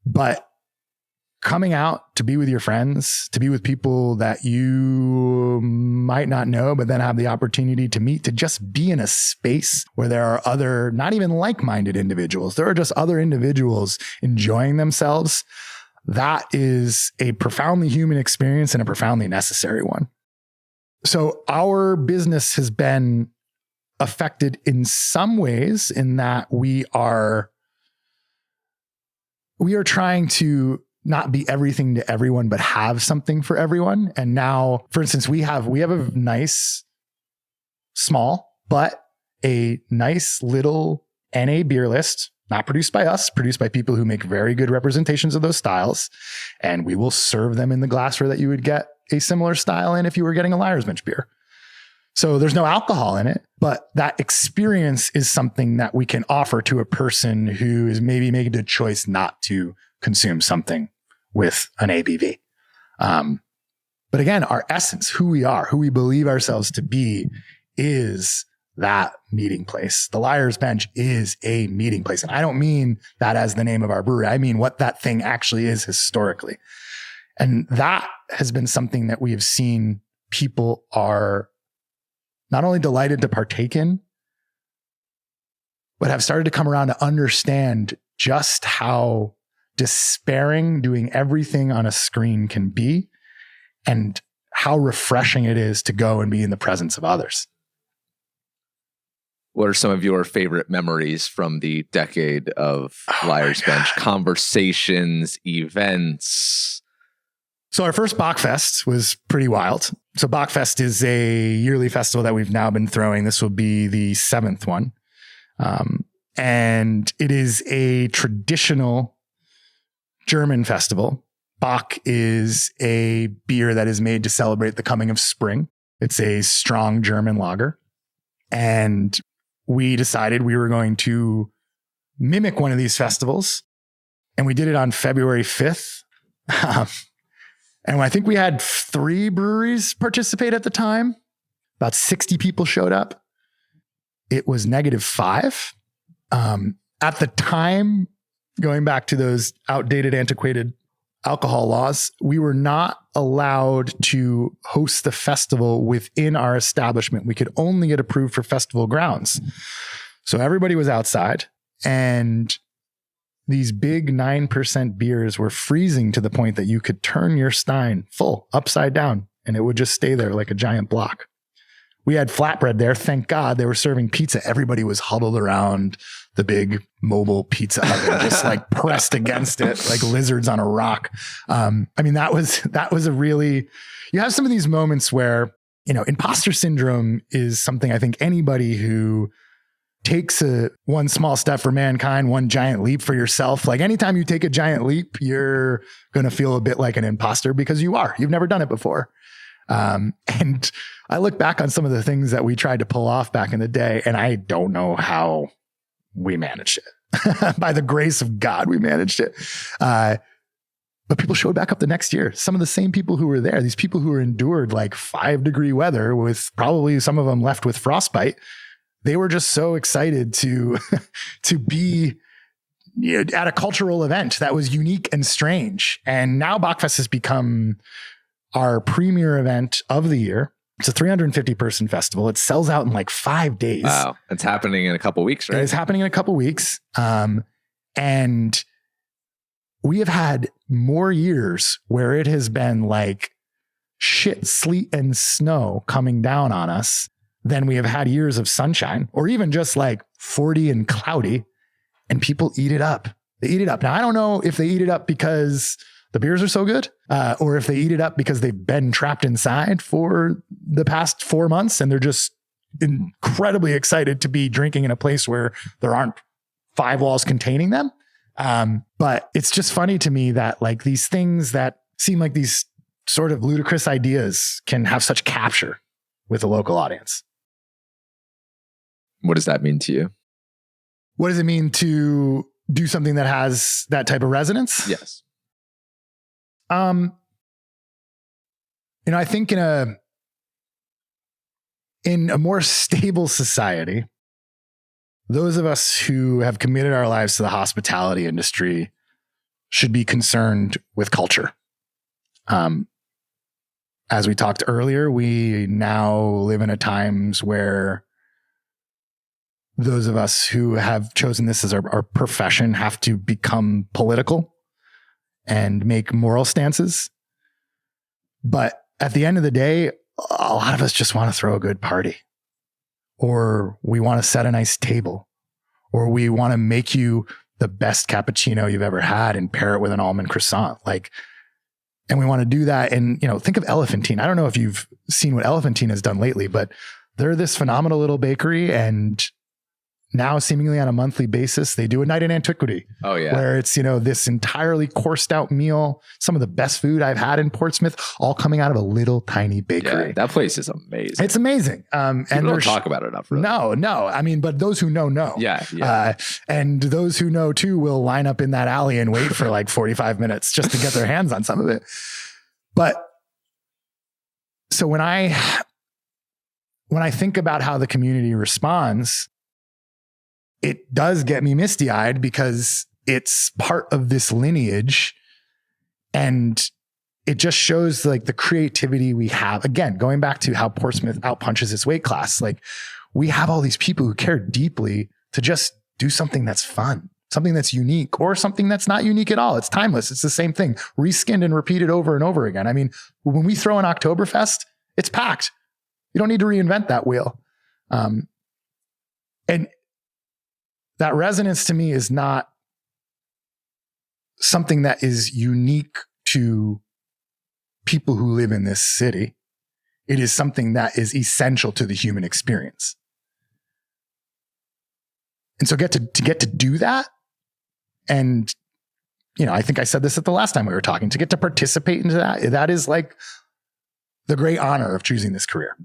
Speaker 1: but coming out to be with your friends, to be with people that you might not know, but then have the opportunity to meet, to just be in a space where there are other, not even like-minded individuals. There are just other individuals enjoying themselves. That is a profoundly human experience and a profoundly necessary one. So our business has been affected in some ways in that we are trying to not be everything to everyone, but have something for everyone. And now, for instance, we have a nice, small, but a nice little NA beer list, not produced by us, produced by people who make very good representations of those styles. And we will serve them in the glassware that you would get a similar style in if you were getting a Liar's Bench beer. So there's no alcohol in it, but that experience is something that we can offer to a person who is maybe making the choice not to consume something with an ABV. But again, our essence, who we are, who we believe ourselves to be, is that meeting place. The Liar's Bench is a meeting place. And I don't mean that as the name of our brewery. I mean what that thing actually is historically. And that has been something that we have seen people are not only delighted to partake in, but have started to come around to understand just how despairing doing everything on a screen can be and how refreshing it is to go and be in the presence of others.
Speaker 2: What are some of your favorite memories from the decade of Liar's Bench? Conversations, events,
Speaker 1: So our first Bachfest was pretty wild. So Bachfest is a yearly festival that we've now been throwing. This will be the 7th one. And it is a traditional German festival. Bach is a beer that is made to celebrate the coming of spring. It's a strong German lager. And we decided we were going to mimic one of these festivals. And we did it on February 5th. And I think we had 3 breweries participate at the time. About 60 people showed up. It was -5. At the time, going back to those outdated, antiquated alcohol laws, we were not allowed to host the festival within our establishment. We could only get approved for festival grounds. So everybody was outside, and these big 9% beers were freezing to the point that you could turn your stein full upside down and it would just stay there like a giant block. We had flatbread there. Thank God they were serving pizza. Everybody was huddled around the big mobile pizza oven, just like pressed against it like lizards on a rock. I mean, that was a really, you have some of these moments where, you know, imposter syndrome is something I think anybody who takes one small step for mankind, one giant leap for yourself. Like anytime you take a giant leap, you're going to feel a bit like an imposter because you've never done it before. And I look back on some of the things that we tried to pull off back in the day, and I don't know how we managed it. By the grace of God, we managed it. But people showed back up the next year. Some of the same people who were there, these people who endured like 5-degree weather with probably some of them left with frostbite. They were just so excited to be at a cultural event that was unique and strange. And now Bachfest has become our premier event of the year. It's a 350 person festival. It sells out in like 5 days.
Speaker 2: Wow. It's happening in a couple weeks, right?
Speaker 1: It's happening in a couple weeks. And we have had more years where it has been like shit, sleet, and snow coming down on us than we have had years of sunshine, or even just like 40 and cloudy, and people eat it up. They eat it up. Now, I don't know if they eat it up because the beers are so good, or if they eat it up because they've been trapped inside for the past 4 months and they're just incredibly excited to be drinking in a place where there aren't 5 walls containing them. But it's just funny to me that like these things that seem like these sort of ludicrous ideas can have such capture with a local audience.
Speaker 2: What does that mean to you?
Speaker 1: What does it mean to do something that has that type of resonance?
Speaker 2: Yes.
Speaker 1: I think in a more stable society, those of us who have committed our lives to the hospitality industry should be concerned with culture. As we talked earlier, we now live in a times where those of us who have chosen this as our profession have to become political and make moral stances. But at the end of the day, a lot of us just want to throw a good party, or we want to set a nice table, or we want to make you the best cappuccino you've ever had and pair it with an almond croissant. And we want to do that. And, think of Elephantine. I don't know if you've seen what Elephantine has done lately, but they're this phenomenal little bakery, and now seemingly on a monthly basis, they do a night in antiquity.
Speaker 2: Oh yeah.
Speaker 1: Where it's, this entirely coursed out meal, some of the best food I've had in Portsmouth, all coming out of a little tiny bakery.
Speaker 2: Yeah, that place is amazing.
Speaker 1: It's amazing.
Speaker 2: People don't talk about it enough. Really.
Speaker 1: No. I mean, but those who know.
Speaker 2: Yeah.
Speaker 1: And those who know too will line up in that alley and wait for like 45 minutes just to get their hands on some of it. But so when I think about how the community responds, it does get me misty-eyed because it's part of this lineage, and it just shows like the creativity we have. Again, going back to how Portsmouth outpunches its weight class, like we have all these people who care deeply to just do something that's fun, something that's unique, or something that's not unique at all. It's timeless. It's the same thing, reskinned and repeated over and over again. I mean, when we throw an Oktoberfest, it's packed. You don't need to reinvent that wheel. And that resonance to me is not something that is unique to people who live in this city. It is something that is essential to the human experience. And so get to do that. And, I think I said this at the last time we were talking, to get to participate into that is like the great honor of choosing this career.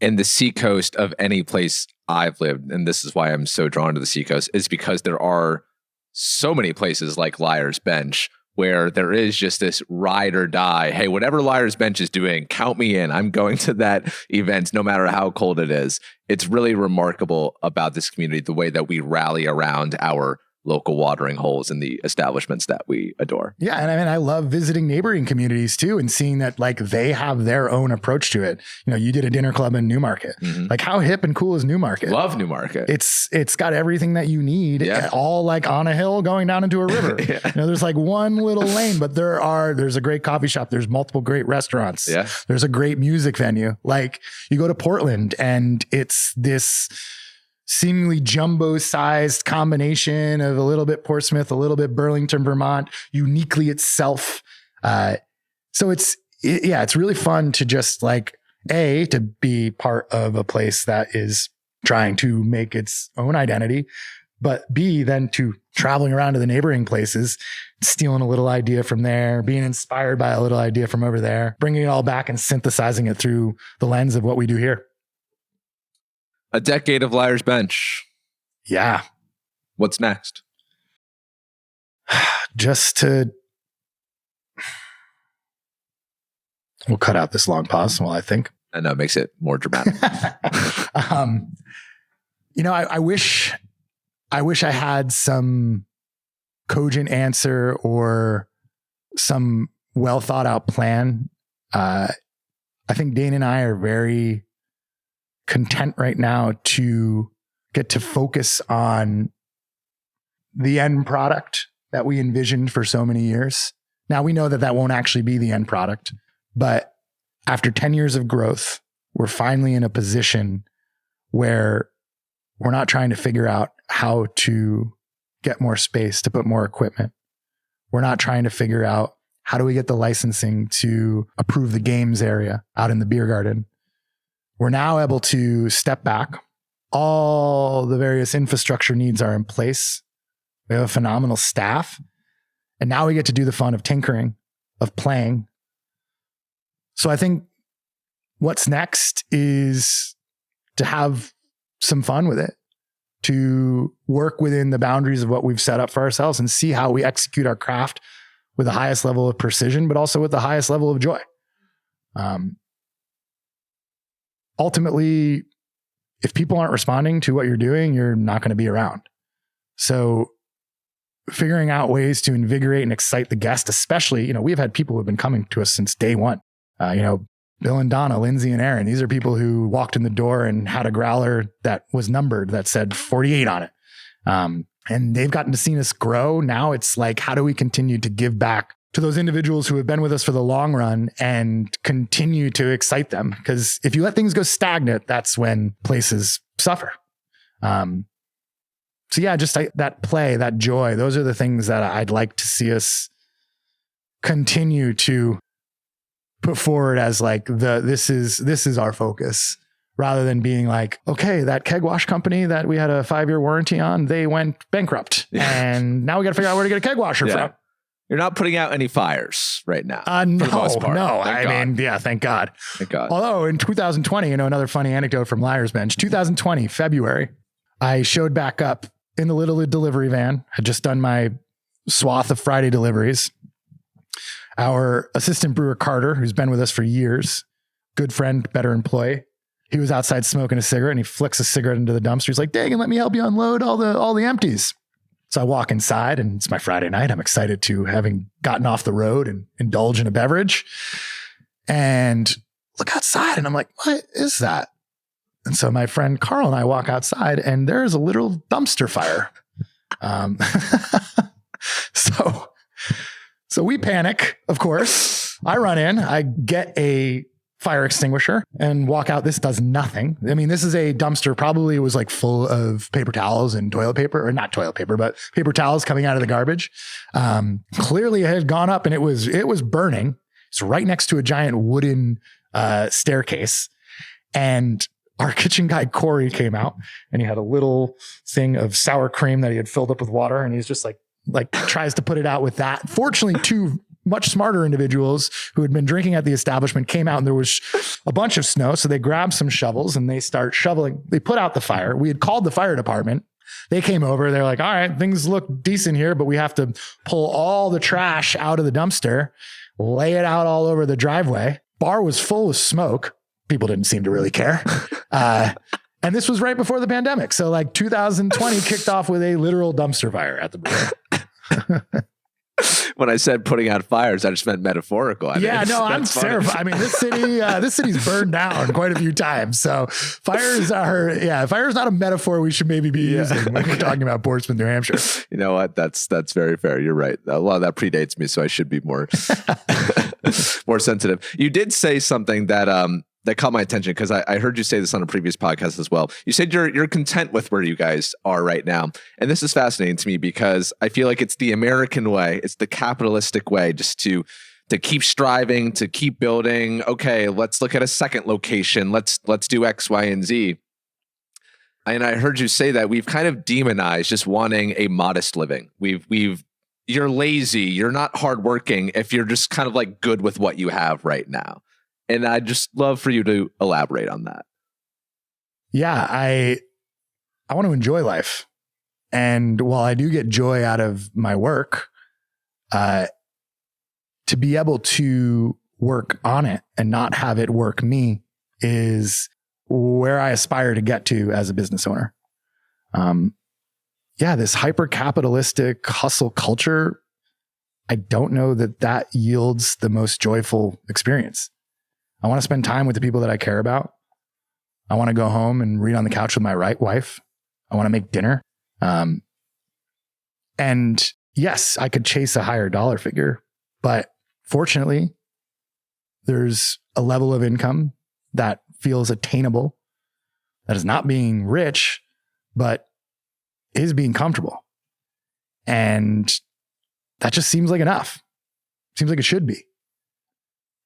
Speaker 2: And the Seacoast of any place I've lived, and this is why I'm so drawn to the Seacoast, is because there are so many places like Liar's Bench where there is just this ride or die. Hey, whatever Liar's Bench is doing, count me in. I'm going to that event no matter how cold it is. It's really remarkable about this community, the way that we rally around our local watering holes and the establishments that we adore.
Speaker 1: Yeah. And I love visiting neighboring communities too, and seeing that like they have their own approach to it. You did a dinner club in Newmarket. Mm-hmm. Like how hip and cool is Newmarket?
Speaker 2: Love Newmarket.
Speaker 1: It's got everything that you need, all like on a hill going down into a river. There's like one little lane, but there's a great coffee shop. There's multiple great restaurants.
Speaker 2: Yeah.
Speaker 1: There's a great music venue. Like you go to Portland and it's this seemingly jumbo-sized combination of a little bit Portsmouth, a little bit Burlington, Vermont, uniquely itself. So it's really fun to just like, to be part of a place that is trying to make its own identity, but B, then to traveling around to the neighboring places, stealing a little idea from there, being inspired by a little idea from over there, bringing it all back and synthesizing it through the lens of what we do here.
Speaker 2: A decade of Liar's Bench.
Speaker 1: Yeah.
Speaker 2: What's next?
Speaker 1: We'll cut out this long pause while I think.
Speaker 2: I know, it makes it more dramatic.
Speaker 1: I wish I had some cogent answer or some well thought out plan. I think Dane and I are very content right now to get to focus on the end product that we envisioned for so many years. Now we know that won't actually be the end product, but after 10 years of growth, we're finally in a position where we're not trying to figure out how to get more space to put more equipment. We're not trying to figure out how do we get the licensing to approve the games area out in the beer garden. We're now able to step back. All the various infrastructure needs are in place. We have a phenomenal staff. And now we get to do the fun of tinkering, of playing. So I think what's next is to have some fun with it, to work within the boundaries of what we've set up for ourselves and see how we execute our craft with the highest level of precision, but also with the highest level of joy. Ultimately, if people aren't responding to what you're doing, you're not going to be around. So figuring out ways to invigorate and excite the guest, especially, we've had people who have been coming to us since day one. Bill and Donna, Lindsay and Aaron, these are people who walked in the door and had a growler that was numbered that said 48 on it. And they've gotten to see us grow. Now it's like, how do we continue to give back to those individuals who have been with us for the long run and continue to excite them? Because if you let things go stagnant, that's when places suffer. Just that play, that joy, those are the things that I'd like to see us continue to put forward as like this is our focus, rather than being like, okay, that keg wash company that we had a 5-year warranty on, they went bankrupt and now we got to figure out where to get a keg washer from.
Speaker 2: You're not putting out any fires right now.
Speaker 1: No. Thank God.
Speaker 2: Thank God.
Speaker 1: Although in 2020, another funny anecdote from Liar's Bench, 2020, February, I showed back up in the little delivery van. Had just done my swath of Friday deliveries. Our assistant brewer, Carter, who's been with us for years, good friend, better employee. He was outside smoking a cigarette and he flicks a cigarette into the dumpster. He's like, Dagan, let me help you unload all the empties. So I walk inside and it's my Friday night. I'm excited to having gotten off the road and indulge in a beverage and look outside. And I'm like, what is that? And so my friend Carl and I walk outside and there's a literal dumpster fire. So we panic, of course. I run in, I get a fire extinguisher and walk out. This does nothing. I mean, this is a dumpster. Probably it was like full of paper towels and toilet paper, or not toilet paper, but paper towels coming out of the garbage. Clearly it had gone up and it was burning. It's right next to a giant wooden staircase. And our kitchen guy, Corey, came out and he had a little thing of sour cream that he had filled up with water. And he's just like tries to put it out with that. Fortunately, two much smarter individuals who had been drinking at the establishment came out and there was a bunch of snow. So they grabbed some shovels and they start shoveling. They put out the fire. We had called the fire department. They came over. They're like, all right, things look decent here, but we have to pull all the trash out of the dumpster, lay it out all over the driveway. Bar was full of smoke. People didn't seem to really care. And this was right before the pandemic. So like 2020 kicked off with a literal dumpster fire at the brewery.
Speaker 2: When I said putting out fires, I just meant metaphorical. I'm
Speaker 1: terrified. I mean, this city's burned down quite a few times. So fires is not a metaphor we should maybe be using when we're talking about Portsmouth, New Hampshire.
Speaker 2: You know what? That's very fair. You're right. A lot of that predates me, so I should be more more sensitive. You did say something that caught my attention because I heard you say this on a previous podcast as well. You said you're content with where you guys are right now. And this is fascinating to me because I feel like it's the American way. It's the capitalistic way just to keep striving, to keep building. Okay, let's look at a second location. Let's do X, Y, and Z. And I heard you say that we've kind of demonized just wanting a modest living. You're lazy. You're not hardworking if you're just kind of like good with what you have right now. And I'd just love for you to elaborate on that.
Speaker 1: Yeah, I want to enjoy life. And while I do get joy out of my work, to be able to work on it and not have it work me is where I aspire to get to as a business owner. This hyper-capitalistic hustle culture, I don't know that yields the most joyful experience. I want to spend time with the people that I care about. I want to go home and read on the couch with my wife. I want to make dinner. And yes, I could chase a higher dollar figure, but fortunately, there's a level of income that feels attainable, that is not being rich, but is being comfortable. And that just seems like enough. Seems like it should be.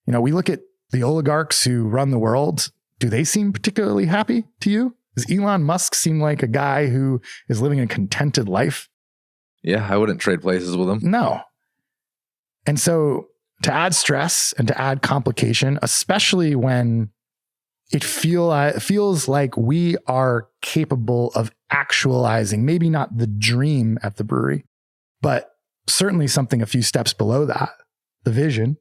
Speaker 1: You know, we look at the oligarchs who run the world. Do they seem particularly happy to you? Does Elon Musk seem like a guy who is living a contented life?
Speaker 2: Yeah, I wouldn't trade places with him.
Speaker 1: No. And so to add stress and to add complication, especially when it feels like we are capable of actualizing, maybe not the dream at the brewery, but certainly something a few steps below that, the vision.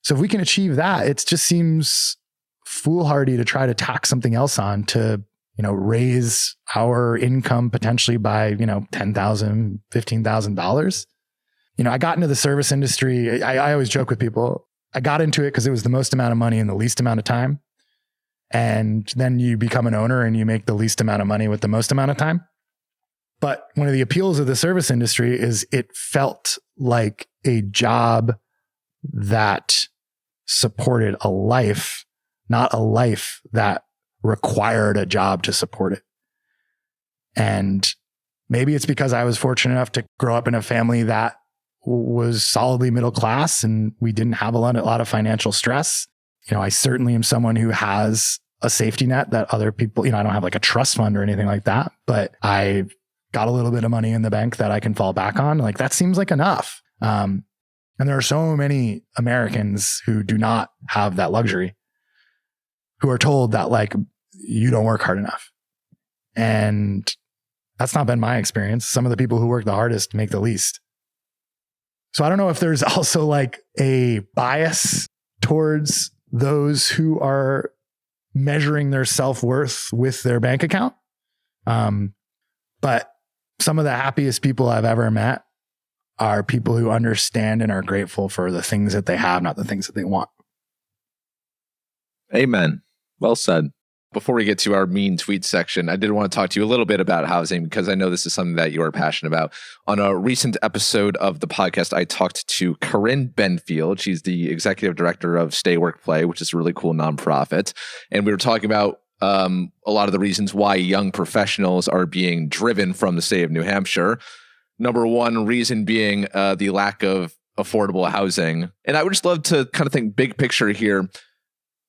Speaker 1: So if we can achieve that, it just seems foolhardy to try to tack something else on to, raise our income potentially by, $10,000, $15,000. I got into the service industry. I always joke with people. I got into it because it was the most amount of money in the least amount of time. And then you become an owner and you make the least amount of money with the most amount of time. But one of the appeals of the service industry is it felt like a job that supported a life, not a life that required a job to support it. And maybe it's because I was fortunate enough to grow up in a family that was solidly middle class and we didn't have a lot of financial stress. I certainly am someone who has a safety net that other people, I don't have like a trust fund or anything like that, but I got a little bit of money in the bank that I can fall back on. Like that seems like enough. And there are so many Americans who do not have that luxury, who are told that like, you don't work hard enough. And that's not been my experience. Some of the people who work the hardest make the least. So I don't know if there's also like a bias towards those who are measuring their self-worth with their bank account. But some of the happiest people I've ever met are people who understand and are grateful for the things that they have, not the things that they want.
Speaker 2: Amen. Well said. Before we get to our mean tweet section, I did want to talk to you a little bit about housing because I know this is something that you are passionate about. On a recent episode of the podcast, I talked to Corinne Benfield. She's the executive director of Stay Work Play, which is a really cool nonprofit. And we were talking about a lot of the reasons why young professionals are being driven from the state of New Hampshire. Number one reason being the lack of affordable housing. And I would just love to kind of think big picture here.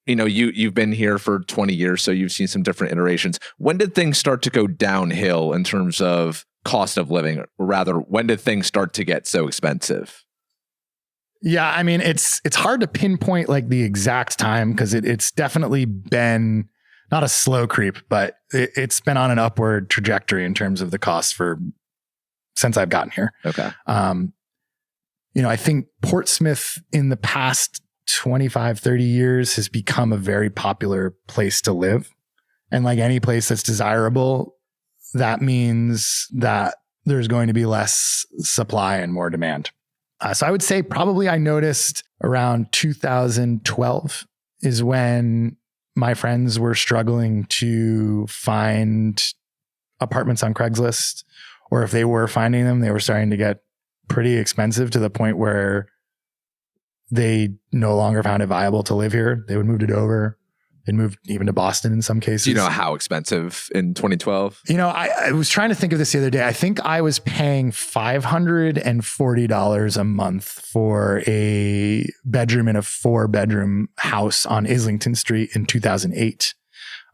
Speaker 2: You know, you've been here for 20 years, so you've seen some different iterations. When did things start to go downhill in terms of cost of living? Or rather, when did things start to get so expensive?
Speaker 1: Yeah, I mean, it's hard to pinpoint like the exact time because it's definitely been not a slow creep, but it's been on an upward trajectory in terms of the cost since I've gotten here.
Speaker 2: Okay.
Speaker 1: I think Portsmouth in the past 25, 30 years has become a very popular place to live. And like any place that's desirable, that means that there's going to be less supply and more demand. So I would say probably I noticed around 2012 is when my friends were struggling to find apartments on Craigslist, or if they were finding them, they were starting to get pretty expensive to the point where they no longer found it viable to live here. They would move it over. They'd moved even to Boston in some cases.
Speaker 2: Do you know how expensive in 2012?
Speaker 1: I was trying to think of this the other day. I think I was paying $540 a month for a bedroom in a 4-bedroom house on Islington Street in 2008.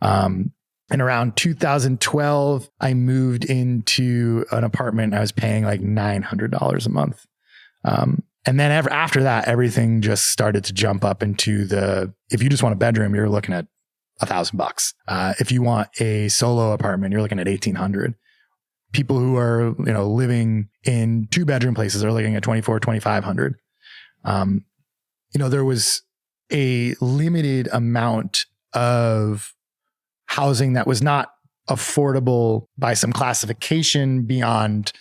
Speaker 1: And around 2012, I moved into an apartment. I was paying like $900 a month. And then after that, everything just started to jump up into if you just want a bedroom, you're looking at $1,000. If you want a solo apartment, you're looking at $1,800. People who are, living in 2-bedroom places are looking at $2,400, $2,500. There was a limited amount of housing that was not affordable by some classification beyond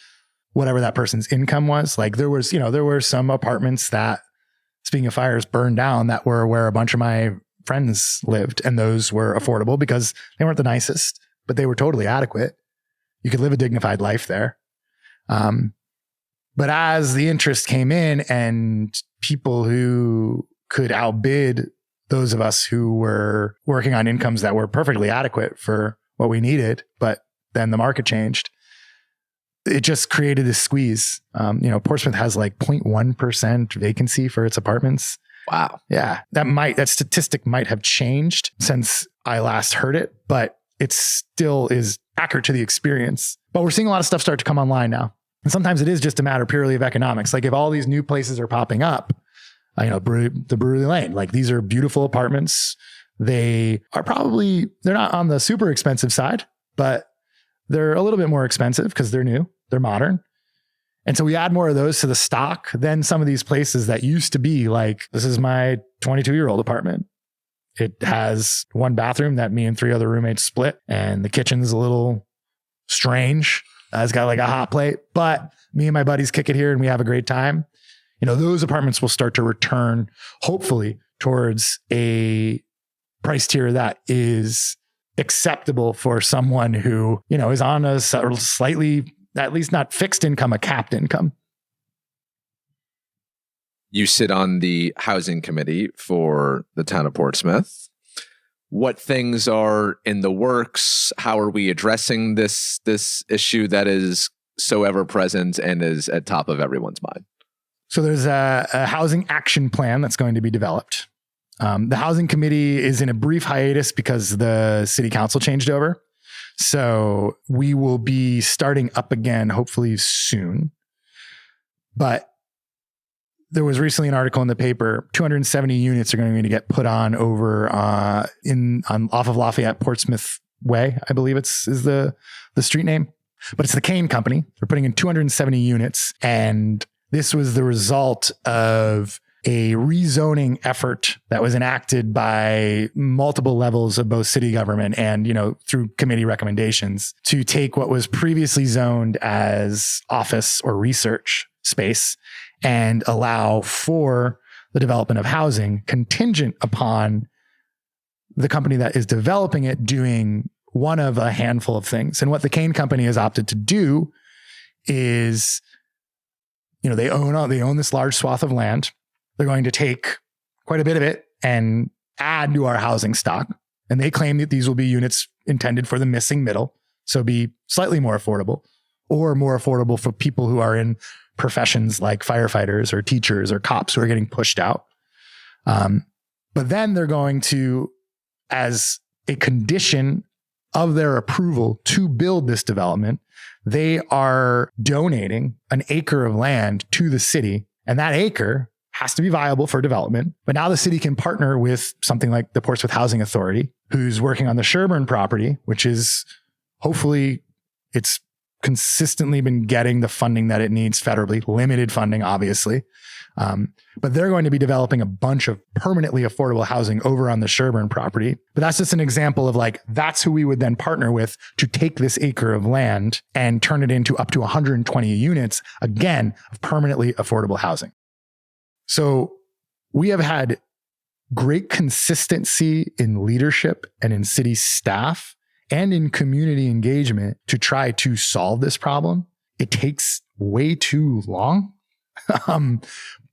Speaker 1: whatever that person's income was. Like there were some apartments that, speaking of fires, burned down that were where a bunch of my friends lived. And those were affordable because they weren't the nicest, but they were totally adequate. You could live a dignified life there. But as the interest came in and people who could outbid those of us who were working on incomes that were perfectly adequate for what we needed, but then the market changed, it just created this squeeze. Portsmouth has like 0.1% vacancy for its apartments.
Speaker 2: Wow.
Speaker 1: Yeah. That statistic might have changed since I last heard it, but it still is accurate to the experience. But we're seeing a lot of stuff start to come online now. And sometimes it is just a matter purely of economics. Like if all these new places are popping up, the Brewery Lane, like these are beautiful apartments. They're not on the super expensive side, but they're a little bit more expensive because they're new. They're modern. And so we add more of those to the stock than some of these places that used to be like, this is my 22-year-old apartment. It has 1 bathroom that me and 3 other roommates split. And the kitchen's a little strange. It's got like a hot plate, but me and my buddies kick it here and we have a great time. Those apartments will start to return, hopefully, towards a price tier that is acceptable for someone who, is on a slightly, at least not fixed income, a capped income.
Speaker 2: You sit on the housing committee for the town of Portsmouth. What things are in the works? How are we addressing this issue that is so ever present and is at top of everyone's mind?
Speaker 1: So there's a housing action plan that's going to be developed. The housing committee is in a brief hiatus because the city council changed over. So we will be starting up again, hopefully soon. But there was recently an article in the paper, 270 units are going to get put on over off of Lafayette, Portsmouth Way, I believe is the street name. But it's the Kane Company. They're putting in 270 units. And this was the result of a rezoning effort that was enacted by multiple levels of both city government and, through committee recommendations to take what was previously zoned as office or research space and allow for the development of housing contingent upon the company that is developing it doing one of a handful of things. And what the Kane Company has opted to do is, they own this large swath of land. They're going to take quite a bit of it and add to our housing stock. And they claim that these will be units intended for the missing middle. So be slightly more affordable or more affordable for people who are in professions like firefighters or teachers or cops who are getting pushed out. But then they're going to, as a condition of their approval to build this development, they are donating an acre of land to the city, and that acre has to be viable for development. But now the city can partner with something like the Portsmouth Housing Authority, who's working on the Sherburne property, which is hopefully it's consistently been getting the funding that it needs federally, limited funding, obviously. But they're going to be developing a bunch of permanently affordable housing over on the Sherburne property. But that's just an example of like, that's who we would then partner with to take this acre of land and turn it into up to 120 units, again, of permanently affordable housing. So we have had great consistency in leadership and in city staff and in community engagement to try to solve this problem. It takes way too long.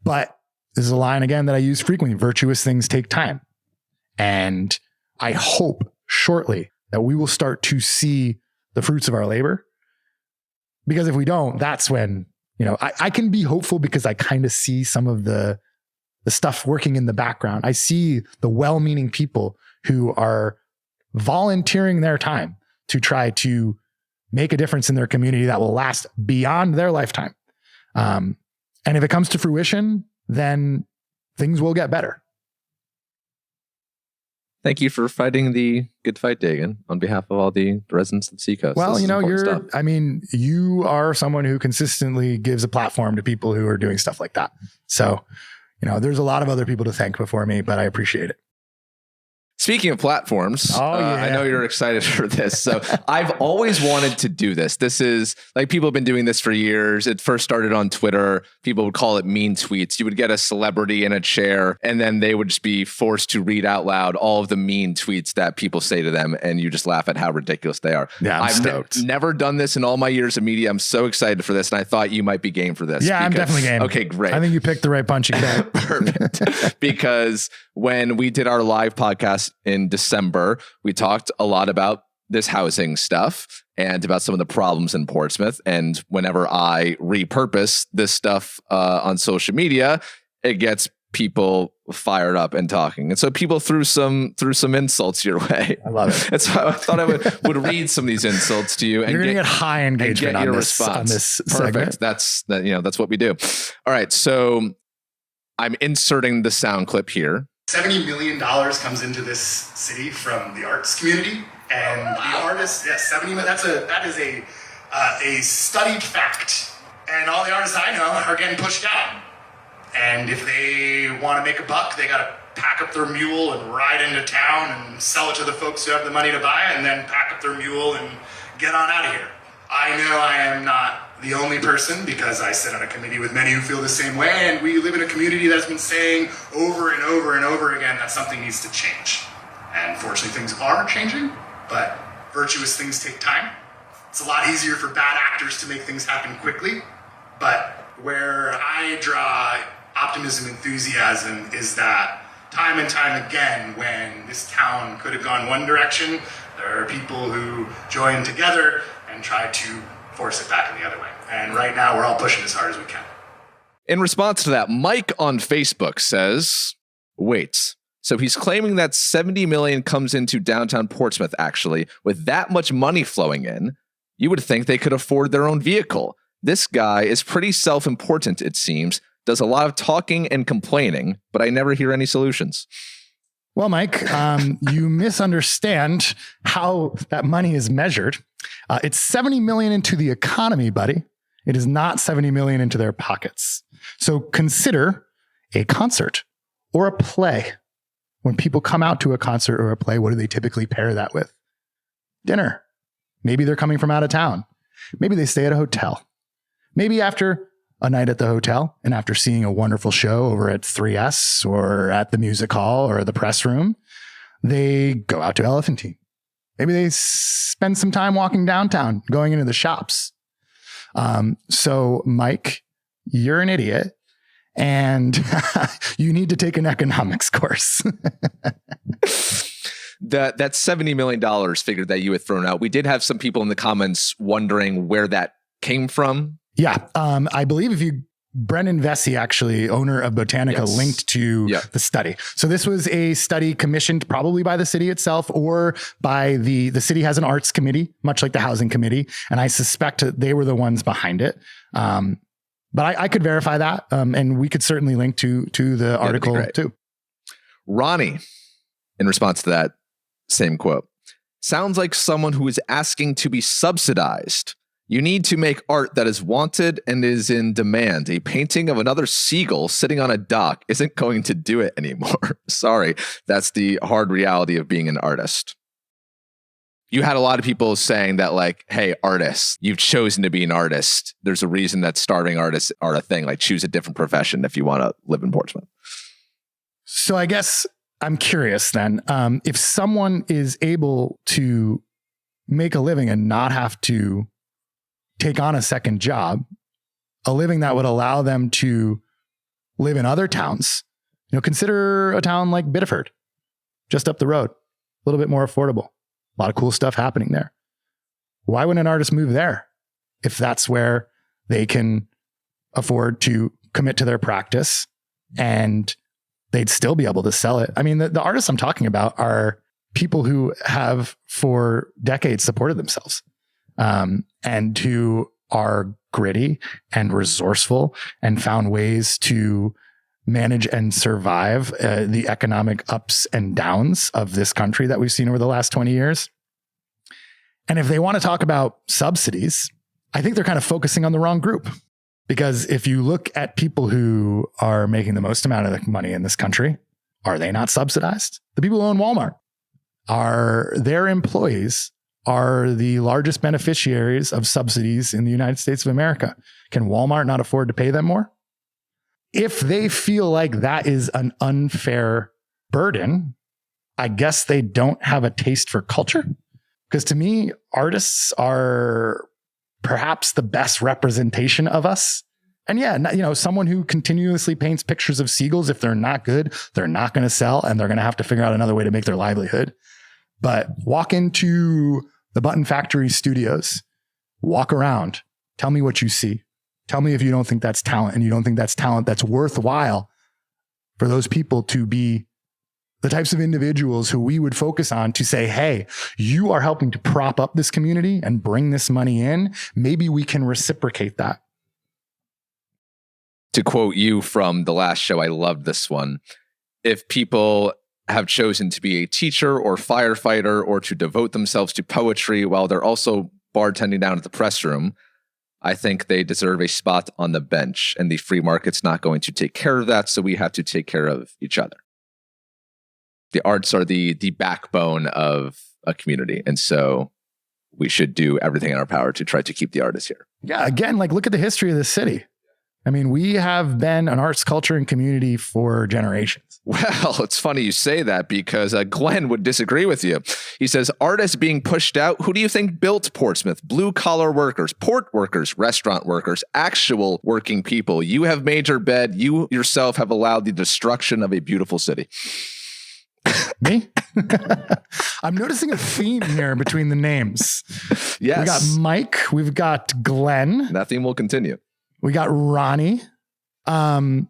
Speaker 1: But this is a line again that I use frequently. Virtuous things take time. And I hope shortly that we will start to see the fruits of our labor. Because if we don't, that's when, I can be hopeful because I kind of see some of the stuff working in the background. I see the well-meaning people who are volunteering their time to try to make a difference in their community that will last beyond their lifetime. And if it comes to fruition, then things will get better.
Speaker 2: Thank you for fighting the good fight, Dagan, on behalf of all the residents of Seacoast.
Speaker 1: Well, you are someone who consistently gives a platform to people who are doing stuff like that. So, there's a lot of other people to thank before me, but I appreciate it.
Speaker 2: Speaking of platforms, I know you're excited for this. So I've always wanted to do this. This is like people have been doing this for years. It first started on Twitter. People would call it mean tweets. You would get a celebrity in a chair and then they would just be forced to read out loud all of the mean tweets that people say to them. And you just laugh at how ridiculous they are.
Speaker 1: Yeah,
Speaker 2: I've never done this in all my years of media. I'm so excited for this. And I thought you might be game for this.
Speaker 1: Yeah, I'm definitely game.
Speaker 2: Okay, great.
Speaker 1: I think you picked the right punching bag.
Speaker 2: Perfect. Because when we did our live podcast in December, we talked a lot about this housing stuff and about some of the problems in Portsmouth. And whenever I repurpose this stuff on social media, it gets people fired up and talking. And so people threw some insults your way.
Speaker 1: I love it.
Speaker 2: And so I thought I would read some of these insults to you. And
Speaker 1: you're going to get high engagement on this
Speaker 2: Perfect.
Speaker 1: segment.
Speaker 2: That's what we do. All right. So I'm inserting the sound clip here.
Speaker 3: $70 million comes into this city from the arts community, and the artists, yes, 70 million. That is a studied fact, and all the artists I know are getting pushed out. And if they want to make a buck, they got to pack up their mule and ride into town and sell it to the folks who have the money to buy it, and then pack up their mule and get on out of here. I know I am not the only person, because I sit on a committee with many who feel the same way, and we live in a community that's been saying over and over and over again that something needs to change. And fortunately, things are changing, but virtuous things take time. It's a lot easier for bad actors to make things happen quickly, but where I draw optimism, enthusiasm is that time and time again, when this town could have gone one direction, there are people who join together and try to force it back in the other way. And right now, we're all pushing as hard as we can.
Speaker 2: In response to that, Mike on Facebook says, wait, so he's claiming that 70 million comes into downtown Portsmouth, actually. With that much money flowing in, you would think they could afford their own vehicle. This guy is pretty self-important, it seems, does a lot of talking and complaining, but I never hear any solutions.
Speaker 1: Well, Mike, you misunderstand how that money is measured. It's 70 million into the economy, buddy. It is not 70 million into their pockets. So consider a concert or a play. When people come out to a concert or a play, what do they typically pair that with? Dinner. Maybe they're coming from out of town. Maybe they stay at a hotel. Maybe after a night at the hotel and after seeing a wonderful show over at 3S or at the music hall or the press room, they go out to Elephantine. Maybe they spend some time walking downtown, going into the shops. So Mike, you're an idiot and you need to take an economics course.
Speaker 2: That $70 million figure that you had thrown out, we did have some people in the comments wondering where that came from.
Speaker 1: Yeah. I believe Brendan Vesey, actually owner of Botanica, linked to the study. So this was a study commissioned probably by the city itself or by the city has an arts committee, much like the housing committee. And I suspect they were the ones behind it. But I could verify that. And we could certainly link to the article too.
Speaker 2: Ronnie, in response to that same quote, sounds like someone who is asking to be subsidized. You need to make art that is wanted and is in demand. A painting of another seagull sitting on a dock isn't going to do it anymore. Sorry, that's the hard reality of being an artist. You had a lot of people saying that, like, hey, artists, you've chosen to be an artist. There's a reason that starving artists are a thing. Like, choose a different profession if you want to live in Portsmouth.
Speaker 1: So I guess I'm curious then, if someone is able to make a living and not have to take on a second job, a living that would allow them to live in other towns, consider a town like Biddeford, just up the road, a little bit more affordable, a lot of cool stuff happening there. Why wouldn't an artist move there if that's where they can afford to commit to their practice and they'd still be able to sell it? I mean, the artists I'm talking about are people who have for decades supported themselves. And who are gritty and resourceful and found ways to manage and survive the economic ups and downs of this country that we've seen over the last 20 years. And if they want to talk about subsidies, I think they're kind of focusing on the wrong group. Because if you look at people who are making the most amount of the money in this country, are they not subsidized? The people who own Walmart, are their employees are the largest beneficiaries of subsidies in the United States of America. Can Walmart not afford to pay them more? If they feel like that is an unfair burden, I guess they don't have a taste for culture. Because to me, artists are perhaps the best representation of us. And yeah, someone who continuously paints pictures of seagulls, if they're not good, they're not going to sell and they're going to have to figure out another way to make their livelihood. But walk into the Button Factory studios, walk around, tell me what you see. Tell me if you don't think that's talent and you don't think that's talent that's worthwhile for those people to be the types of individuals who we would focus on to say, hey, you are helping to prop up this community and bring this money in. Maybe we can reciprocate that.
Speaker 2: To quote you from the last show, I loved this one. If people have chosen to be a teacher or firefighter or to devote themselves to poetry while they're also bartending down at the press room, I think they deserve a spot on the bench, and the free market's not going to take care of that, so we have to take care of each other. The arts are the backbone of a community, and so we should do everything in our power to try to keep the artists here.
Speaker 1: Yeah, again, look at the history of this city. I mean, we have been an arts, culture, and community for generations.
Speaker 2: Well, it's funny you say that because Glenn would disagree with you. He says, artists being pushed out. Who do you think built Portsmouth? Blue collar workers, port workers, restaurant workers, actual working people. You have made your bed. You yourself have allowed the destruction of a beautiful city.
Speaker 1: Me? I'm noticing a theme here between the names.
Speaker 2: Yes.
Speaker 1: We got Mike. We've got Glenn.
Speaker 2: That theme will continue.
Speaker 1: We got Ronnie. I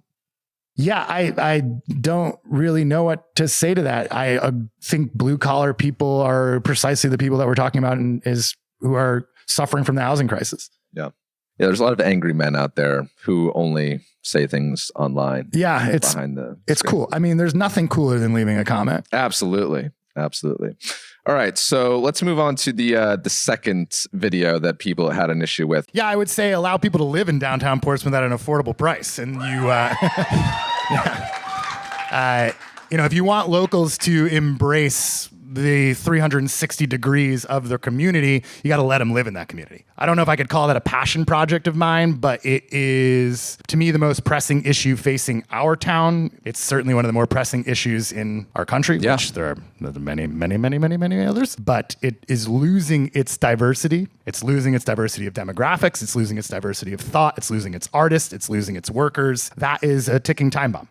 Speaker 1: don't really know what to say to that. I think blue collar people are precisely the people that we're talking about and who are suffering from the housing crisis.
Speaker 2: Yeah. There's a lot of angry men out there who only say things online.
Speaker 1: Yeah, it's cool. I mean, there's nothing cooler than leaving a comment.
Speaker 2: Absolutely. All right, so let's move on to the second video that people had an issue with.
Speaker 1: Yeah, I would say allow people to live in downtown Portsmouth at an affordable price, and if you want locals to embrace the 360 degrees of their community, you got to let them live in that community. I don't know if I could call that a passion project of mine, but it is, to me, the most pressing issue facing our town. It's certainly one of the more pressing issues in our country, which there are many, many, many, many, many others, but it is losing its diversity. It's losing its diversity of demographics. It's losing its diversity of thought. It's losing its artists. It's losing its workers. That is a ticking time bomb.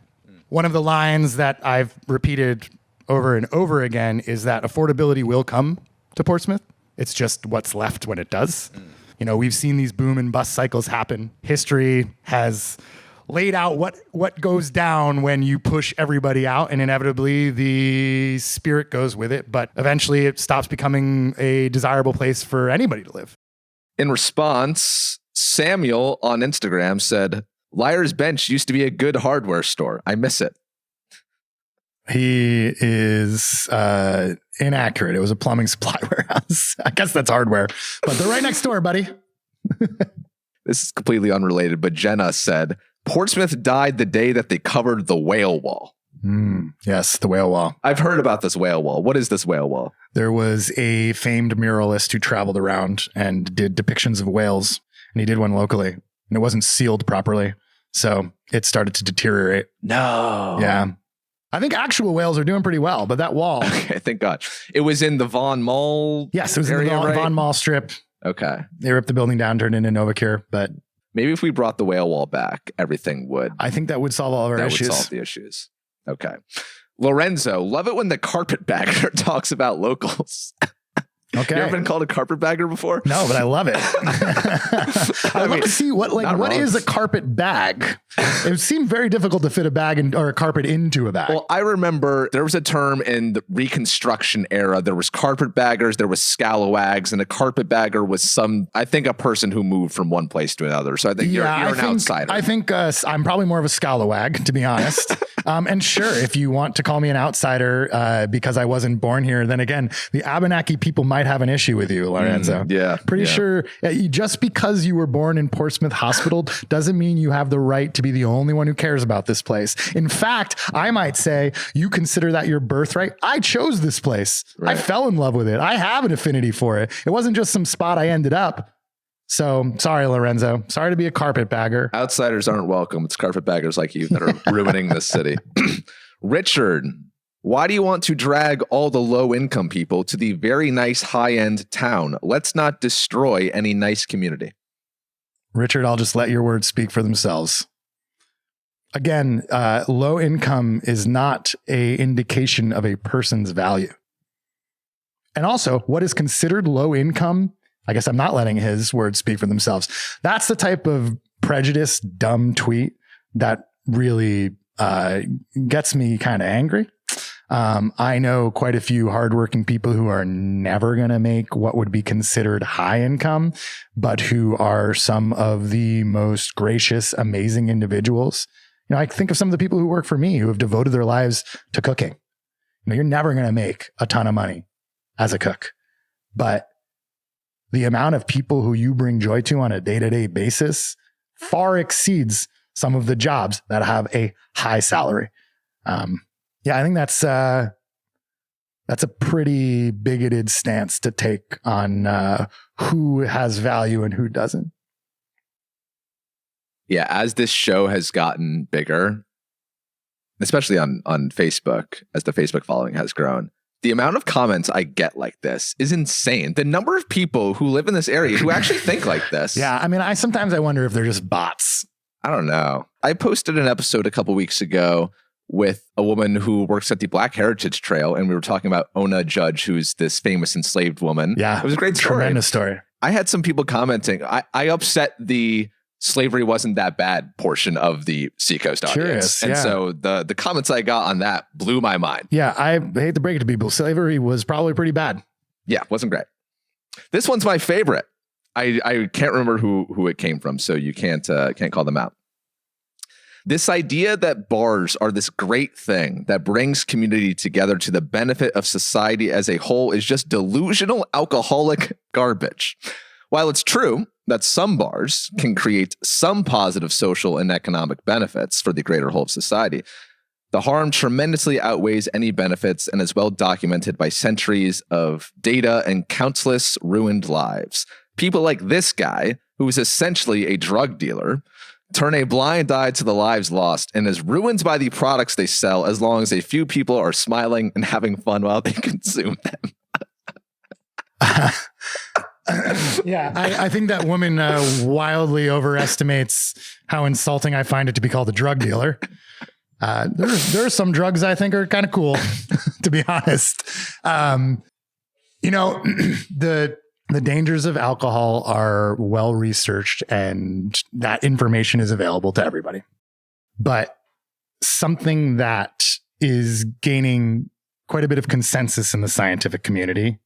Speaker 1: One of the lines that I've repeated over and over again is that affordability will come to Portsmouth. It's just what's left when it does. We've seen these boom and bust cycles happen. History has laid out what goes down when you push everybody out, and inevitably the spirit goes with it. But eventually it stops becoming a desirable place for anybody to live.
Speaker 2: In response, Samuel on Instagram said, Liar's Bench used to be a good hardware store. I miss it.
Speaker 1: He is inaccurate. It was a plumbing supply warehouse. I guess that's hardware, but they're right next door, buddy.
Speaker 2: This is completely unrelated, but Jenna said, Portsmouth died the day that they covered the whale wall.
Speaker 1: Yes, the whale wall.
Speaker 2: I've heard about this whale wall. What is this whale wall?
Speaker 1: There was a famed muralist who traveled around and did depictions of whales, and he did one locally, and it wasn't sealed properly, so it started to deteriorate.
Speaker 2: No.
Speaker 1: Yeah. I think actual whales are doing pretty well, but that wall.
Speaker 2: Okay, thank God. It was in the Vaughan Mall.
Speaker 1: Yes, it was
Speaker 2: area,
Speaker 1: in the
Speaker 2: right?
Speaker 1: Vaughan Mall strip.
Speaker 2: Okay.
Speaker 1: They ripped the building down, turned it into Novacure, but
Speaker 2: maybe if we brought the whale wall back, everything would.
Speaker 1: I think that would solve all of our issues.
Speaker 2: That would solve the issues. Okay. Lorenzo, love it when the carpetbagger talks about locals.
Speaker 1: Okay.
Speaker 2: You ever been called a carpetbagger before?
Speaker 1: No, but I love it. I'd love to see what is a carpet bag. It seemed very difficult to fit a bag or a carpet into a bag.
Speaker 2: Well, I remember there was a term in the Reconstruction era. There was carpetbaggers, there was scalawags, and a carpetbagger was I think a person who moved from one place to another. So I think you're an outsider.
Speaker 1: I think I'm probably more of a scalawag, to be honest. And sure, if you want to call me an outsider because I wasn't born here, then again, the Abenaki people might have an issue with you, Lorenzo. Pretty sure just because you were born in Portsmouth Hospital doesn't mean you have the right to be the only one who cares about this place. In fact, I might say you consider that your birthright. I chose this place. Right. I fell in love with it. I have an affinity for it. It wasn't just some spot I ended up. So sorry, Lorenzo. Sorry to be a carpetbagger.
Speaker 2: Outsiders aren't welcome. It's carpetbaggers like you that are ruining this city. Richard, why do you want to drag all the low-income people to the very nice high-end town? Let's not destroy any nice community.
Speaker 1: Richard, I'll just let your words speak for themselves. Again, low income is not an indication of a person's value. And also, what is considered low income, I guess I'm not letting his words speak for themselves. That's the type of prejudiced, dumb tweet that really gets me kind of angry. I know quite a few hardworking people who are never going to make what would be considered high income, but who are some of the most gracious, amazing individuals. I think of some of the people who work for me who have devoted their lives to cooking. You're never going to make a ton of money as a cook, but the amount of people who you bring joy to on a day-to-day basis far exceeds some of the jobs that have a high salary. I think that's a pretty bigoted stance to take on who has value and who doesn't.
Speaker 2: Yeah, as this show has gotten bigger, especially on Facebook, as the Facebook following has grown, the amount of comments I get like this is insane. The number of people who live in this area who actually think like this.
Speaker 1: Yeah, I mean, I wonder if they're just bots.
Speaker 2: I don't know. I posted an episode a couple weeks ago with a woman who works at the Black Heritage Trail, and we were talking about Ona Judge, who's this famous enslaved woman.
Speaker 1: Yeah,
Speaker 2: it was a great story.
Speaker 1: Tremendous story.
Speaker 2: I had some people commenting. I upset the slavery wasn't that bad portion of the Seacoast audience. And so the comments I got on that blew my mind.
Speaker 1: Yeah, I hate to break it to people. Slavery was probably pretty bad.
Speaker 2: Yeah, wasn't great. This one's my favorite. I can't remember who it came from, so you can't call them out. This idea that bars are this great thing that brings community together to the benefit of society as a whole is just delusional alcoholic garbage. While it's true that some bars can create some positive social and economic benefits for the greater whole of society, the harm tremendously outweighs any benefits and is well documented by centuries of data and countless ruined lives. People like this guy, who is essentially a drug dealer, turn a blind eye to the lives lost and is ruined by the products they sell as long as a few people are smiling and having fun while they consume them.
Speaker 1: I think that woman wildly overestimates how insulting I find it to be called a drug dealer. There are some drugs I think are kind of cool, to be honest. The The dangers of alcohol are well researched, and that information is available to everybody. But something that is gaining quite a bit of consensus in the scientific community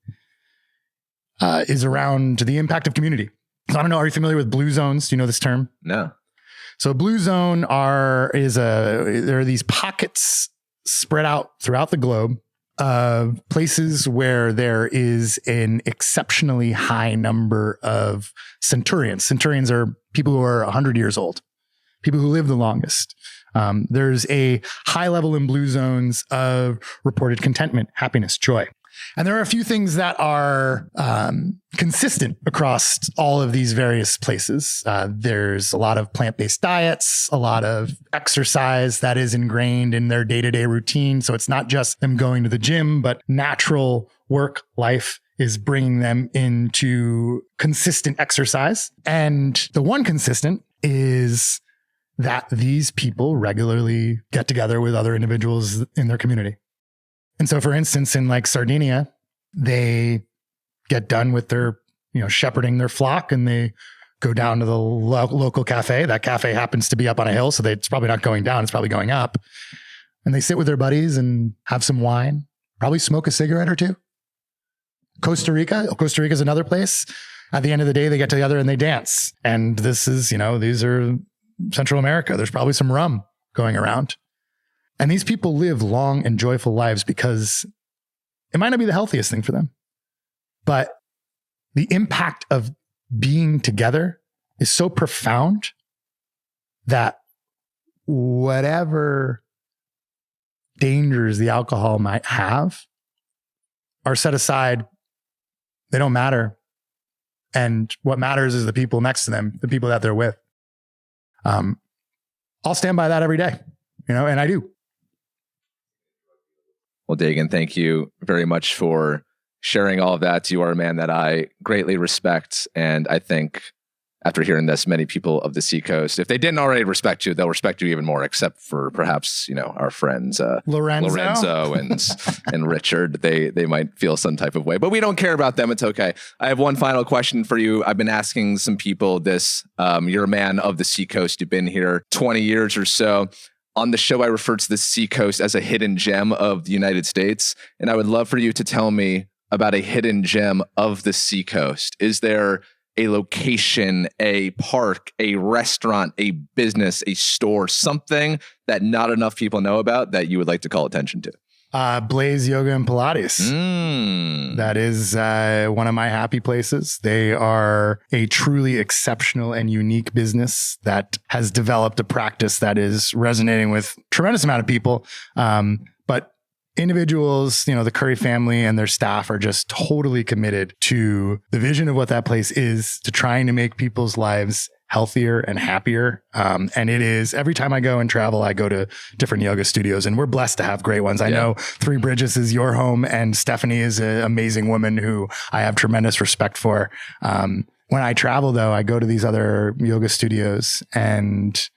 Speaker 1: is around the impact of community. So I don't know, are you familiar with blue zones? Do you know this term?
Speaker 2: No.
Speaker 1: So a blue zone there are these pockets spread out throughout the globe of places where there is an exceptionally high number of centurions. Centurions are people who are 100 years old, people who live the longest. There's a high level in blue zones of reported contentment, happiness, joy. And there are a few things that are consistent across all of these various places. There's a lot of plant-based diets, a lot of exercise that is ingrained in their day-to-day routine. So it's not just them going to the gym, but natural work life is bringing them into consistent exercise. And the one consistent is that these people regularly get together with other individuals in their community. And so, for instance, in like Sardinia, they get done with their, shepherding their flock, and they go down to the local cafe. That cafe happens to be up on a hill, so it's probably not going down. It's probably going up. And they sit with their buddies and have some wine, probably smoke a cigarette or two. Costa Rica is another place. At the end of the day, they get together and they dance. And this is, these are Central America. There's probably some rum going around. And these people live long and joyful lives because it might not be the healthiest thing for them, but the impact of being together is so profound that whatever dangers the alcohol might have are set aside. They don't matter. And what matters is the people next to them, the people that they're with. I'll stand by that every day, and I do.
Speaker 2: Well, Dagan, thank you very much for sharing all of that. You are a man that I greatly respect. And I think after hearing this, many people of the Seacoast, if they didn't already respect you, they'll respect you even more, except for perhaps, our friends, Lorenzo and Richard. They might feel some type of way, but we don't care about them. It's okay. I have one final question for you. I've been asking some people this. You're a man of the Seacoast. You've been here 20 years or so. On the show, I refer to the Seacoast as a hidden gem of the United States. And I would love for you to tell me about a hidden gem of the Seacoast. Is there a location, a park, a restaurant, a business, a store, something that not enough people know about that you would like to call attention to?
Speaker 1: Blaze Yoga and Pilates. That is one of my happy places. They are a truly exceptional and unique business that has developed a practice that is resonating with a tremendous amount of people. But individuals, the Curry family and their staff are just totally committed to the vision of what that place is, to trying to make people's lives healthier and happier. And it is, every time I go and travel, I go to different yoga studios, and we're blessed to have great ones. I know Three Bridges is your home, and Stephanie is an amazing woman who I have tremendous respect for. When I travel though, I go to these other yoga studios and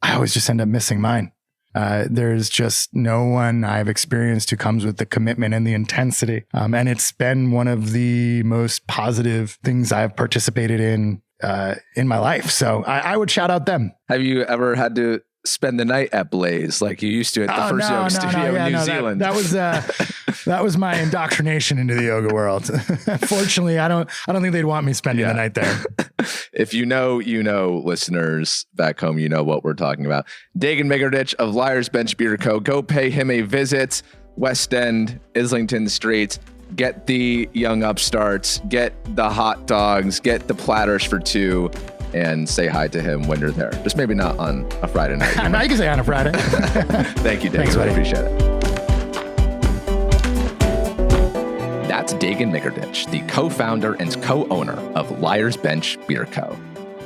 Speaker 1: I always just end up missing mine. There's just no one I've experienced who comes with the commitment and the intensity. And it's been one of the most positive things I've participated in my life. So I would shout out them.
Speaker 2: Have you ever had to spend the night at Blaze like you used to at the first yoga studio in New Zealand?
Speaker 1: That was my indoctrination into the yoga world. Fortunately, I don't think they'd want me spending the night there.
Speaker 2: If you know, listeners back home, you know what we're talking about. Dagan Migirditch of Liar's Bench Beer Co. Go pay him a visit. West End, Islington Street. Get the young upstarts, get the hot dogs, get the platters for two, and say hi to him when you're there. Just maybe not on a Friday night.
Speaker 1: No, you can say on a Friday.
Speaker 2: Thank you, Dagan.
Speaker 1: Thanks, buddy.
Speaker 2: I appreciate it. That's Dagan Migirditch, the co-founder and co-owner of Liar's Bench Beer Co.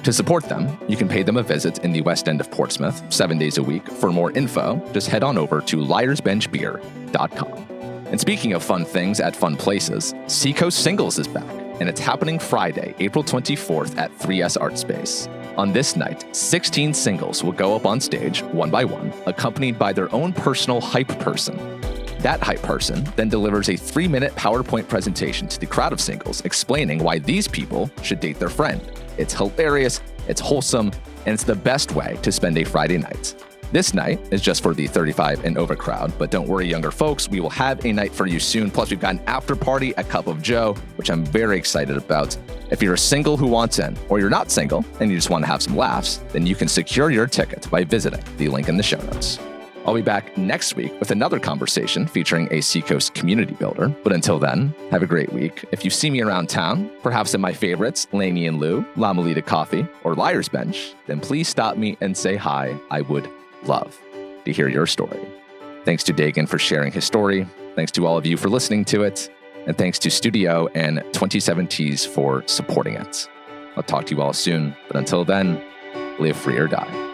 Speaker 2: To support them, you can pay them a visit in the West End of Portsmouth 7 days a week. For more info, just head on over to liarsbenchbeer.com. And speaking of fun things at fun places, Seacoast Singles is back, and it's happening Friday, April 24th at 3S Art Space. On this night, 16 singles will go up on stage, one by one, accompanied by their own personal hype person. That hype person then delivers a 3-minute PowerPoint presentation to the crowd of singles explaining why these people should date their friend. It's hilarious, it's wholesome, and it's the best way to spend a Friday night. This night is just for the 35 and over crowd, but don't worry, younger folks, we will have a night for you soon. Plus, we've got an after party at Cup of Joe, which I'm very excited about. If you're a single who wants in, or you're not single and you just want to have some laughs, then you can secure your ticket by visiting the link in the show notes. I'll be back next week with another conversation featuring a Seacoast community builder. But until then, have a great week. If you see me around town, perhaps in my favorites, Laney and Lou, La Melita Coffee, or Liar's Bench, then please stop me and say hi. I would love to hear your story. Thanks to Dagan for sharing his story. Thanks to all of you for listening to it. And thanks to Studiooh and 27Ts for supporting it. I'll talk to you all soon. But until then, live free or die.